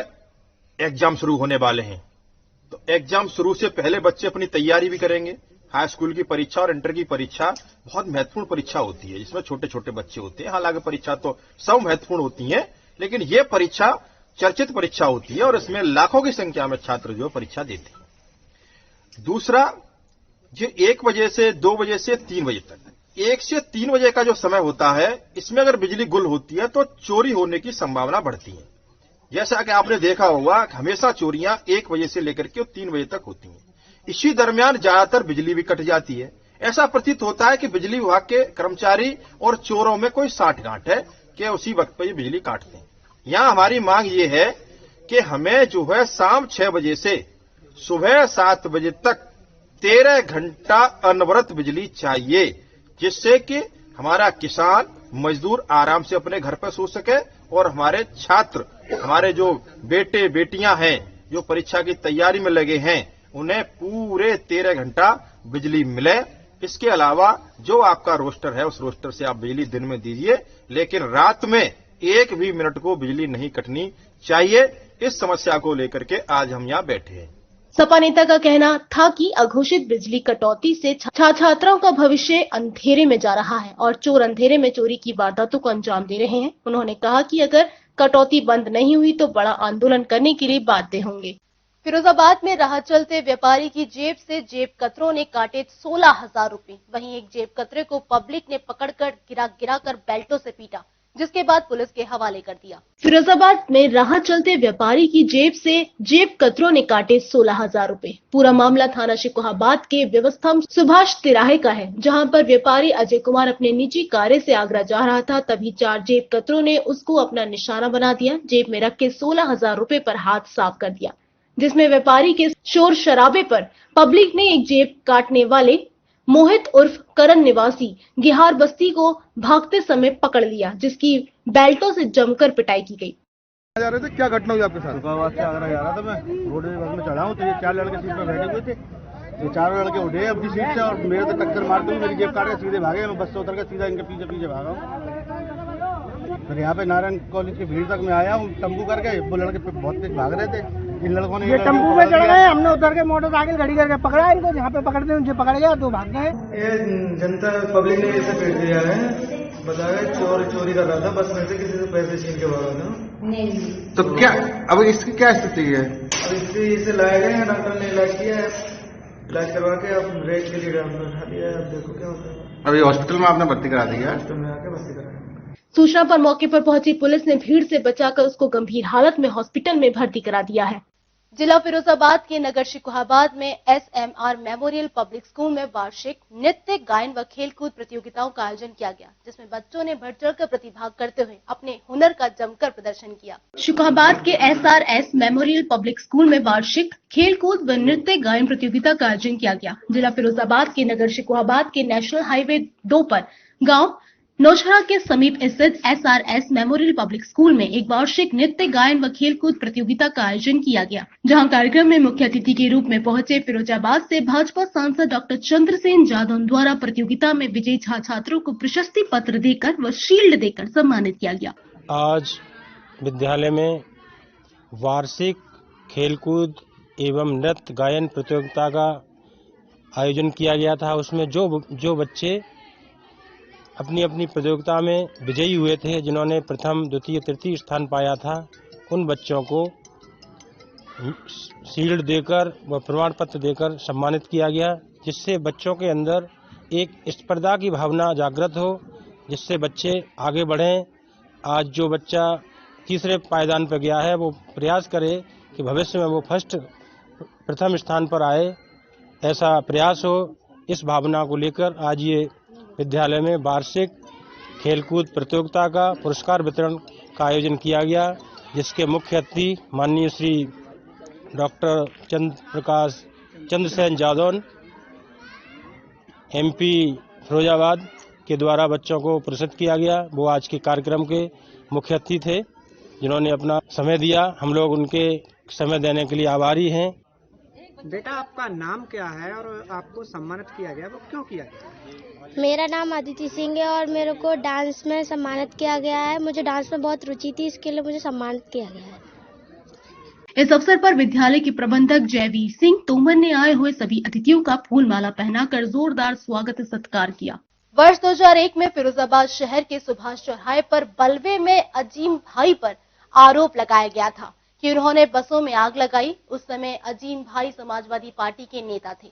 एग्जाम शुरू होने वाले हैं, तो एग्जाम शुरू से पहले बच्चे अपनी तैयारी भी करेंगे। हाई स्कूल की परीक्षा और इंटर की परीक्षा बहुत महत्वपूर्ण परीक्षा होती है, जिसमें छोटे छोटे बच्चे होते हैं। हालांकि परीक्षा तो सब महत्वपूर्ण होती है, लेकिन ये परीक्षा चर्चित परीक्षा होती है और इसमें लाखों की संख्या में छात्र जो परीक्षा देते हैं। दूसरा, जो 1 बजे से 2 बजे से 3 बजे तक, 1 से 3 बजे का जो समय होता है, इसमें अगर बिजली गुल होती है तो चोरी होने की संभावना बढ़ती है। जैसा कि आपने देखा होगा, हमेशा चोरियां 1 बजे से लेकर के 3 बजे तक होती हैं। इसी दरमियान ज्यादातर बिजली भी कट जाती है। ऐसा प्रतीत होता है कि बिजली विभाग के कर्मचारी और चोरों में कोई साठगांठ है कि उसी वक्त पर ये बिजली काटते हैं। यहाँ हमारी मांग ये है कि हमें जो है शाम 6 बजे से सुबह 7 बजे तक 13 घंटा अनवरत बिजली चाहिए, जिससे कि हमारा किसान मजदूर आराम से अपने घर पर सो सके और हमारे छात्र, हमारे जो बेटे बेटियां हैं जो परीक्षा की तैयारी में लगे हैं, उन्हें पूरे 13 घंटा बिजली मिले। इसके अलावा जो आपका रोस्टर है उस रोस्टर से आप बिजली दिन में दीजिए, लेकिन रात में 1 भी मिनट को बिजली नहीं कटनी चाहिए। इस समस्या को लेकर के आज हम यहाँ बैठे हैं। सपा नेता का कहना था कि अघोषित बिजली कटौती से छात्राओं का भविष्य अंधेरे में जा रहा है और चोर अंधेरे में चोरी की वारदातों को अंजाम दे रहे हैं। उन्होंने कहा कि अगर कटौती बंद नहीं हुई तो बड़ा आंदोलन करने के लिए बाध्य होंगे। फिरोजाबाद में राह चलते व्यापारी की जेब से जेब कतरों ने काटे 16,000 रुपए। वहीं एक जेब कतरे को पब्लिक ने पकड़कर गिरा कर बेल्टों से पीटा, जिसके बाद पुलिस के हवाले कर दिया। फिरोजाबाद में राह चलते व्यापारी की जेब से जेब कतरों ने काटे 16,000 रुपए। पूरा मामला थाना शिकोहाबाद के व्यवस्था सुभाष तिराहे का है, जहां पर व्यापारी अजय कुमार अपने निजी कार्य से आगरा जा रहा था। तभी 4 जेब कतरों ने उसको अपना निशाना बना दिया। जेब में रख के 16,000 रुपए पर हाथ साफ कर दिया, जिसमें व्यापारी के शोर शराबे पर पब्लिक ने एक जेब काटने वाले मोहित उर्फ करण निवासी गिहार बस्ती को भागते समय पकड़ लिया, जिसकी बेल्टों से जमकर पिटाई की गई। जा रहे थे, क्या घटना हुई आपके साथ? शिकोहाबाद से आगरा जा रहा था मैं, रोड बस में चढ़ा हूँ तो ये 4 लड़के सीट पर बैठे हुए थे। ये 4 लड़के उठे अपनी सीट से और मेरे तो टक्कर मारते हुए मेरी जेब काट के सीधे भागे। मैं बस से उतर कर सीधा इनके पीछे भागा हूँ। फिर यहाँ पे नारायण कॉलेज की भीड़ तक में आया हूँ तंबू करके। वो लड़के बहुत तेज भाग रहे थे। इन लड़कों ने तंबू में चढ़ गए, हमने उतर के मोटरसाइकिल खड़ी करके पकड़ा इनको। जहाँ पे पकड़ते उनसे पकड़ गया तो भाग गए। ये जनता पब्लिक ने इसे पीट दिया है, बताया चोरी कर रहा था, बस में से किसी से पैसे छीन के भागा था। तो क्या अब इसकी क्या स्थिति है? अब इसे लाए गए हैं, डॉक्टर ने इलाज किया है, इलाज करवा के अब रेट के लिए डॉक्टर उठा दिया है। अब देखो क्या होता है। अभी हॉस्पिटल में आपने भर्ती करा दिया? हॉस्पिटल में आके भर्ती करा। सूचना पर मौके पर पहुंची पुलिस ने भीड़ से बचाकर उसको गंभीर हालत में हॉस्पिटल में भर्ती करा दिया है। जिला फिरोजाबाद के नगर शिकोहाबाद में SMR मेमोरियल पब्लिक स्कूल में वार्षिक नृत्य, गायन व खेलकूद प्रतियोगिताओं का आयोजन किया गया, जिसमें बच्चों ने बढ़ चढ़कर प्रतिभाग करते हुए अपने हुनर का जमकर प्रदर्शन किया। शिकोहाबाद के SRS मेमोरियल पब्लिक स्कूल में वार्षिक खेलकूद व नृत्य गायन प्रतियोगिता का आयोजन किया गया। जिला फिरोजाबाद के नगर शिकोहाबाद के नेशनल हाईवे 2 पर गाँव नौशहरा के समीप स्थित SRS मेमोरियल पब्लिक स्कूल में एक वार्षिक नृत्य, गायन व खेलकूद प्रतियोगिता का आयोजन किया गया, जहां कार्यक्रम में मुख्य अतिथि के रूप में पहुंचे फिरोजाबाद से भाजपा सांसद डॉक्टर चंद्रसेन यादव द्वारा प्रतियोगिता में विजयी छात्रों को प्रशस्ति पत्र देकर व शील्ड देकर सम्मानित किया गया। आज विद्यालय में वार्षिक खेलकूद एवं नृत्य गायन प्रतियोगिता का आयोजन किया गया था। उसमें जो बच्चे अपनी अपनी प्रतियोगिता में विजयी हुए थे, जिन्होंने प्रथम, द्वितीय, तृतीय स्थान पाया था, उन बच्चों को शील्ड देकर व प्रमाण पत्र देकर सम्मानित किया गया, जिससे बच्चों के अंदर एक स्पर्धा की भावना जागृत हो, जिससे बच्चे आगे बढ़ें। आज जो बच्चा तीसरे पायदान पर गया है वो प्रयास करे कि भविष्य में वो प्रथम स्थान पर आए, ऐसा प्रयास हो। इस भावना को लेकर आज ये विद्यालय में वार्षिक खेलकूद प्रतियोगिता का पुरस्कार वितरण का आयोजन किया गया, जिसके मुख्य अतिथि माननीय श्री डॉक्टर चंद्रसेन यादव MP फिरोजाबाद के द्वारा बच्चों को पुरस्कृत किया गया। वो आज के कार्यक्रम के मुख्य अतिथि थे, जिन्होंने अपना समय दिया। हम लोग उनके समय देने के लिए आभारी हैं। बेटा, आपका नाम क्या है और आपको सम्मानित किया गया, वो क्यों किया गया? मेरा नाम अदिति सिंह है और मेरे को डांस में सम्मानित किया गया है। मुझे डांस में बहुत रुचि थी, इसके लिए मुझे सम्मानित किया गया है। इस अवसर पर विद्यालय के प्रबंधक जयवीर सिंह तोमर ने आए हुए सभी अतिथियों का फूल माला पहनाकर जोरदार स्वागत सत्कार किया। वर्ष 2001 में फिरोजाबाद शहर के सुभाष चौराहे पर बलवे में अजीम भाई पर आरोप लगाया गया था कि उन्होंने बसों में आग लगाई। उस समय अजीम भाई समाजवादी पार्टी के नेता थे।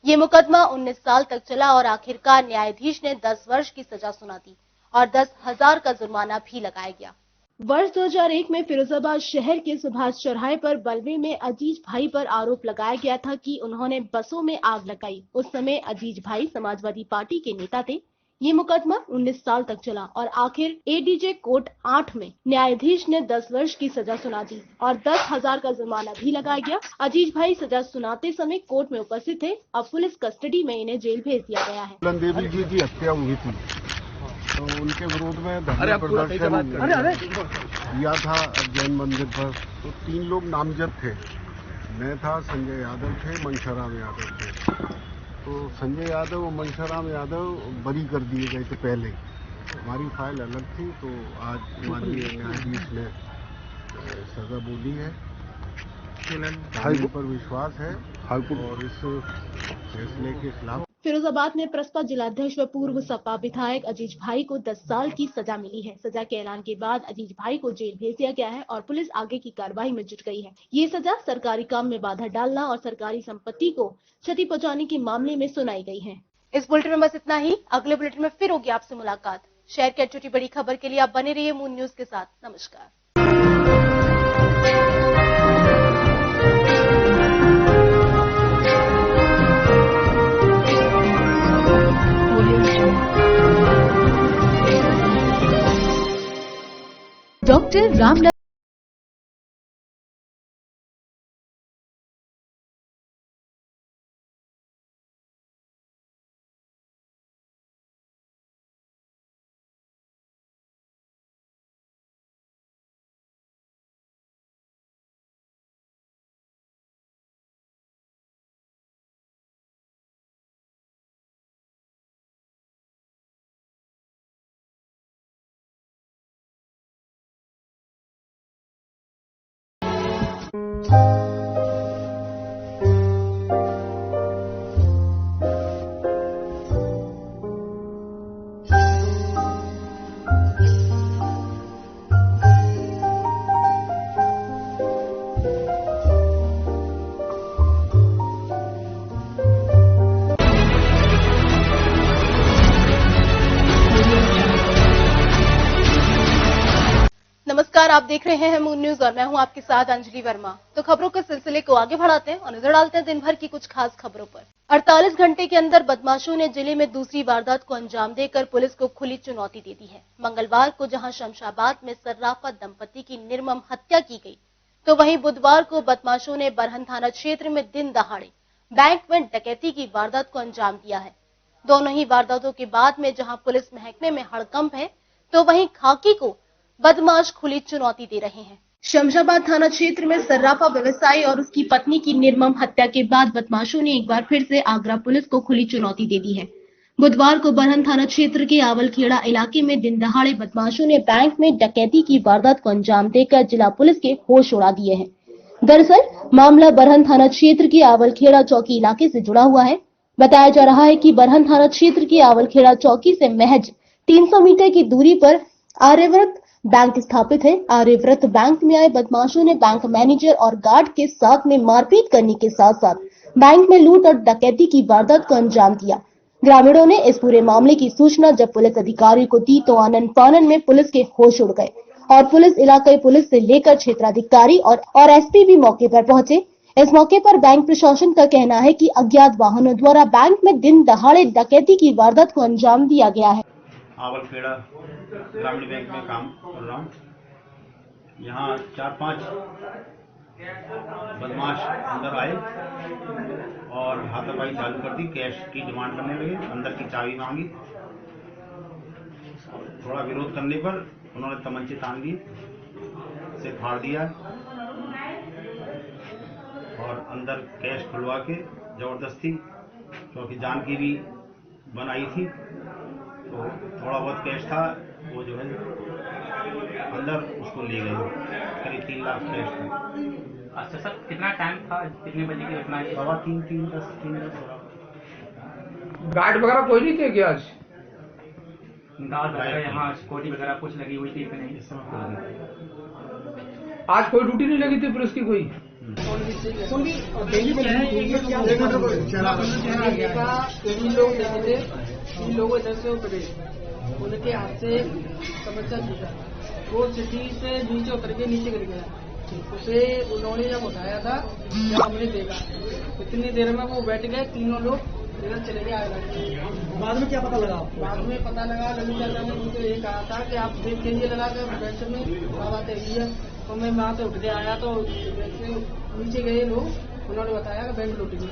ये मुकदमा 19 साल तक चला और आखिरकार न्यायाधीश ने 10 वर्ष की सजा सुना दी और 10,000 का जुर्माना भी लगाया गया। वर्ष 2001 में फिरोजाबाद शहर के सुभाष चौराहे पर बलवे में अजीज भाई पर आरोप लगाया गया था कि उन्होंने बसों में आग लगाई। उस समय अजीज भाई समाजवादी पार्टी के नेता थे। ये मुकदमा 19 साल तक चला और आखिर एडीजे कोर्ट 8 में न्यायाधीश ने 10 वर्ष की सजा सुना दी और 10,000 का जुर्माना भी लगाया गया। अजीज भाई सजा सुनाते समय कोर्ट में उपस्थित थे। अब पुलिस कस्टडी में इन्हें जेल भेज दिया गया है। देवी जी की हत्या हुई थी तो उनके विरोध में धरना प्रदर्शन किया था जैन मंदिर पर। तो 3 लोग नामजद थे। मैं था, संजय यादव थे, मनशाराम यादव थे। तो संजय यादव और मनशाराम यादव बरी कर दिए गए थे पहले। हमारी फाइल अलग थी। तो आज माननीय न्यायाधीश ने सजा बोली है। कानून पर विश्वास है और इस फैसले के खिलाफ फिरोजाबाद में प्रसपा जिलाध्यक्ष व पूर्व सपा विधायक अजीज भाई को 10 साल की सजा मिली है। सजा के ऐलान के बाद अजीज भाई को जेल भेज दिया गया है और पुलिस आगे की कार्रवाई में जुट गई है। ये सजा सरकारी काम में बाधा डालना और सरकारी संपत्ति को क्षति पहुंचाने के मामले में सुनाई गई है। इस बुलेटिन में बस इतना ही। अगले बुलेटिन में फिर होगी आपसे मुलाकात। शहर की छोटी बड़ी खबर के लिए आप बने रहिए मून न्यूज के साथ। नमस्कार। डॉक्टर रामलखन नमस्कार, आप देख रहे हैं मून न्यूज और मैं हूं आपके साथ अंजलि वर्मा। तो खबरों के सिलसिले को आगे बढ़ाते हैं और नजर डालते हैं दिन भर की कुछ खास खबरों पर। 48 घंटे के अंदर बदमाशों ने जिले में दूसरी वारदात को अंजाम देकर पुलिस को खुली चुनौती दे दी है। मंगलवार को जहां शमशाबाद में सर्राफा दंपति की निर्मम हत्या की गई, तो वहीं बुधवार को बदमाशों ने बरहन थाना क्षेत्र में दिन दहाड़े बैंक में डकैती की वारदात को अंजाम दिया है। दोनों ही वारदातों के बाद में जहां पुलिस महकमे में हड़कंप है, तो वहीं खाकी को बदमाश खुली चुनौती दे रहे हैं। शमशाबाद थाना क्षेत्र में सर्राफा व्यवसायी और उसकी पत्नी की निर्मम हत्या के बाद बदमाशों ने एक बार फिर से आगरा पुलिस को खुली चुनौती दे दी है। बुधवार को बरहन थाना क्षेत्र के आवलखेड़ा इलाके में दिन दहाड़े बदमाशों ने बैंक में डकैती की वारदात को अंजाम देकर जिला पुलिस के होश उड़ा दिए हैं। दरअसल मामला बरहन थाना क्षेत्र के आवलखेड़ा चौकी इलाके से जुड़ा हुआ है। बताया जा रहा है कि बरहन थाना क्षेत्र के आवलखेड़ा चौकी से महज 300 मीटर की दूरी पर आर्यव्रत बैंक स्थापित है। आर्यव्रत बैंक में आए बदमाशों ने बैंक मैनेजर और गार्ड के साथ में मारपीट करने के साथ साथ बैंक में लूट और डकैती की वारदात को अंजाम दिया। ग्रामीणों ने इस पूरे मामले की सूचना जब पुलिस अधिकारी को दी तो आनन फानन में पुलिस के होश उड़ गए और पुलिस इलाकाई पुलिस से लेकर क्षेत्राधिकारी और एसपी भी मौके पर पहुंचे। इस मौके पर बैंक प्रशासन का कहना है कि अज्ञात वाहनों द्वारा बैंक में दिन दहाड़े डकैती की वारदात को अंजाम दिया गया है। आवलखेड़ा ग्रामीण बैंक में काम कर रहा हूँ। यहाँ 4-5 बदमाश अंदर आए और हाथापाई चालू कर दी, कैश की डिमांड करने लगे, अंदर की चाबी मांगी। थोड़ा विरोध करने पर उन्होंने तमंचे तान लिए, से फाड़ दिया और अंदर कैश खुलवा के जबरदस्ती, क्योंकि जान की भी बनाई थी, तो थोड़ा बहुत कैश था वो जो है अंदर उसको ले गए, करीब 3 लाख कैश था। अच्छा सर, कितना टाइम था, कितने बजे की घटना है? 3:10 गार्ड वगैरह कोई नहीं थे क्या आज? गार्ड वगैरह यहाँ सिक्योरिटी वगैरह कुछ लगी हुई थी कि नहीं? आज कोई ड्यूटी नहीं लगी थी पुलिस की कोई? इन लोगों इधर से उतरे, उनके हाथ से समस्या छूटा, वो सिटी से नीचे उतर के नीचे गिर गया। उसे उन्होंने जब उठाया था जब हमने देखा, इतनी देर में वो बैठ गए, तीनों लोग इधर चले गए आगे। बाद में क्या पता लगा? बाद में पता लगा, ललित चाचा ने मुझे ये कहा था कि आप देख लीजिए लगा कर बेंच में क्या बात है। तो मैं वहाँ से उठ के आया तो नीचे गए लोग, उन्होंने बताया कि बैंक लूट गई।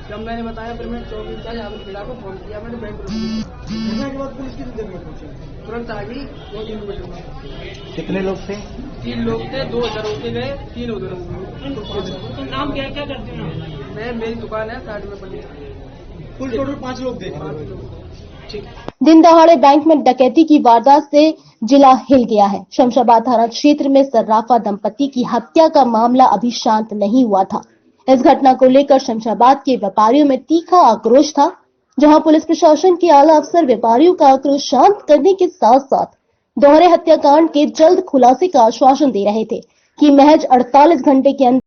जब मैंने बताया फिर मैं 24 खिला को फोन किया, मैंने बैंक लूट के बाद पुलिस कितनी देर में पहुंची? तुरंत आ गई, 2-3 मिनट में। कितने लोग थे? 3 लोग थे, 2 इधर होके गए, 3 उधर हो गए। तो नाम क्या क्या करते हैं? मैं, मेरी दुकान है साइड में बनी। कुल टोटल 5 लोग थे। 5 लोग। दिन दहाड़े बैंक में डकैती की वारदात से जिला हिल गया है। शमशाबाद थाना क्षेत्र में सर्राफा दंपति की हत्या का मामला अभी शांत नहीं हुआ था। इस घटना को लेकर शमशाबाद के व्यापारियों में तीखा आक्रोश था, जहां पुलिस प्रशासन के आला अफसर व्यापारियों का आक्रोश शांत करने के साथ साथ दोहरे हत्याकांड के जल्द खुलासे का आश्वासन दे रहे थे कि महज 48 घंटे के अंदर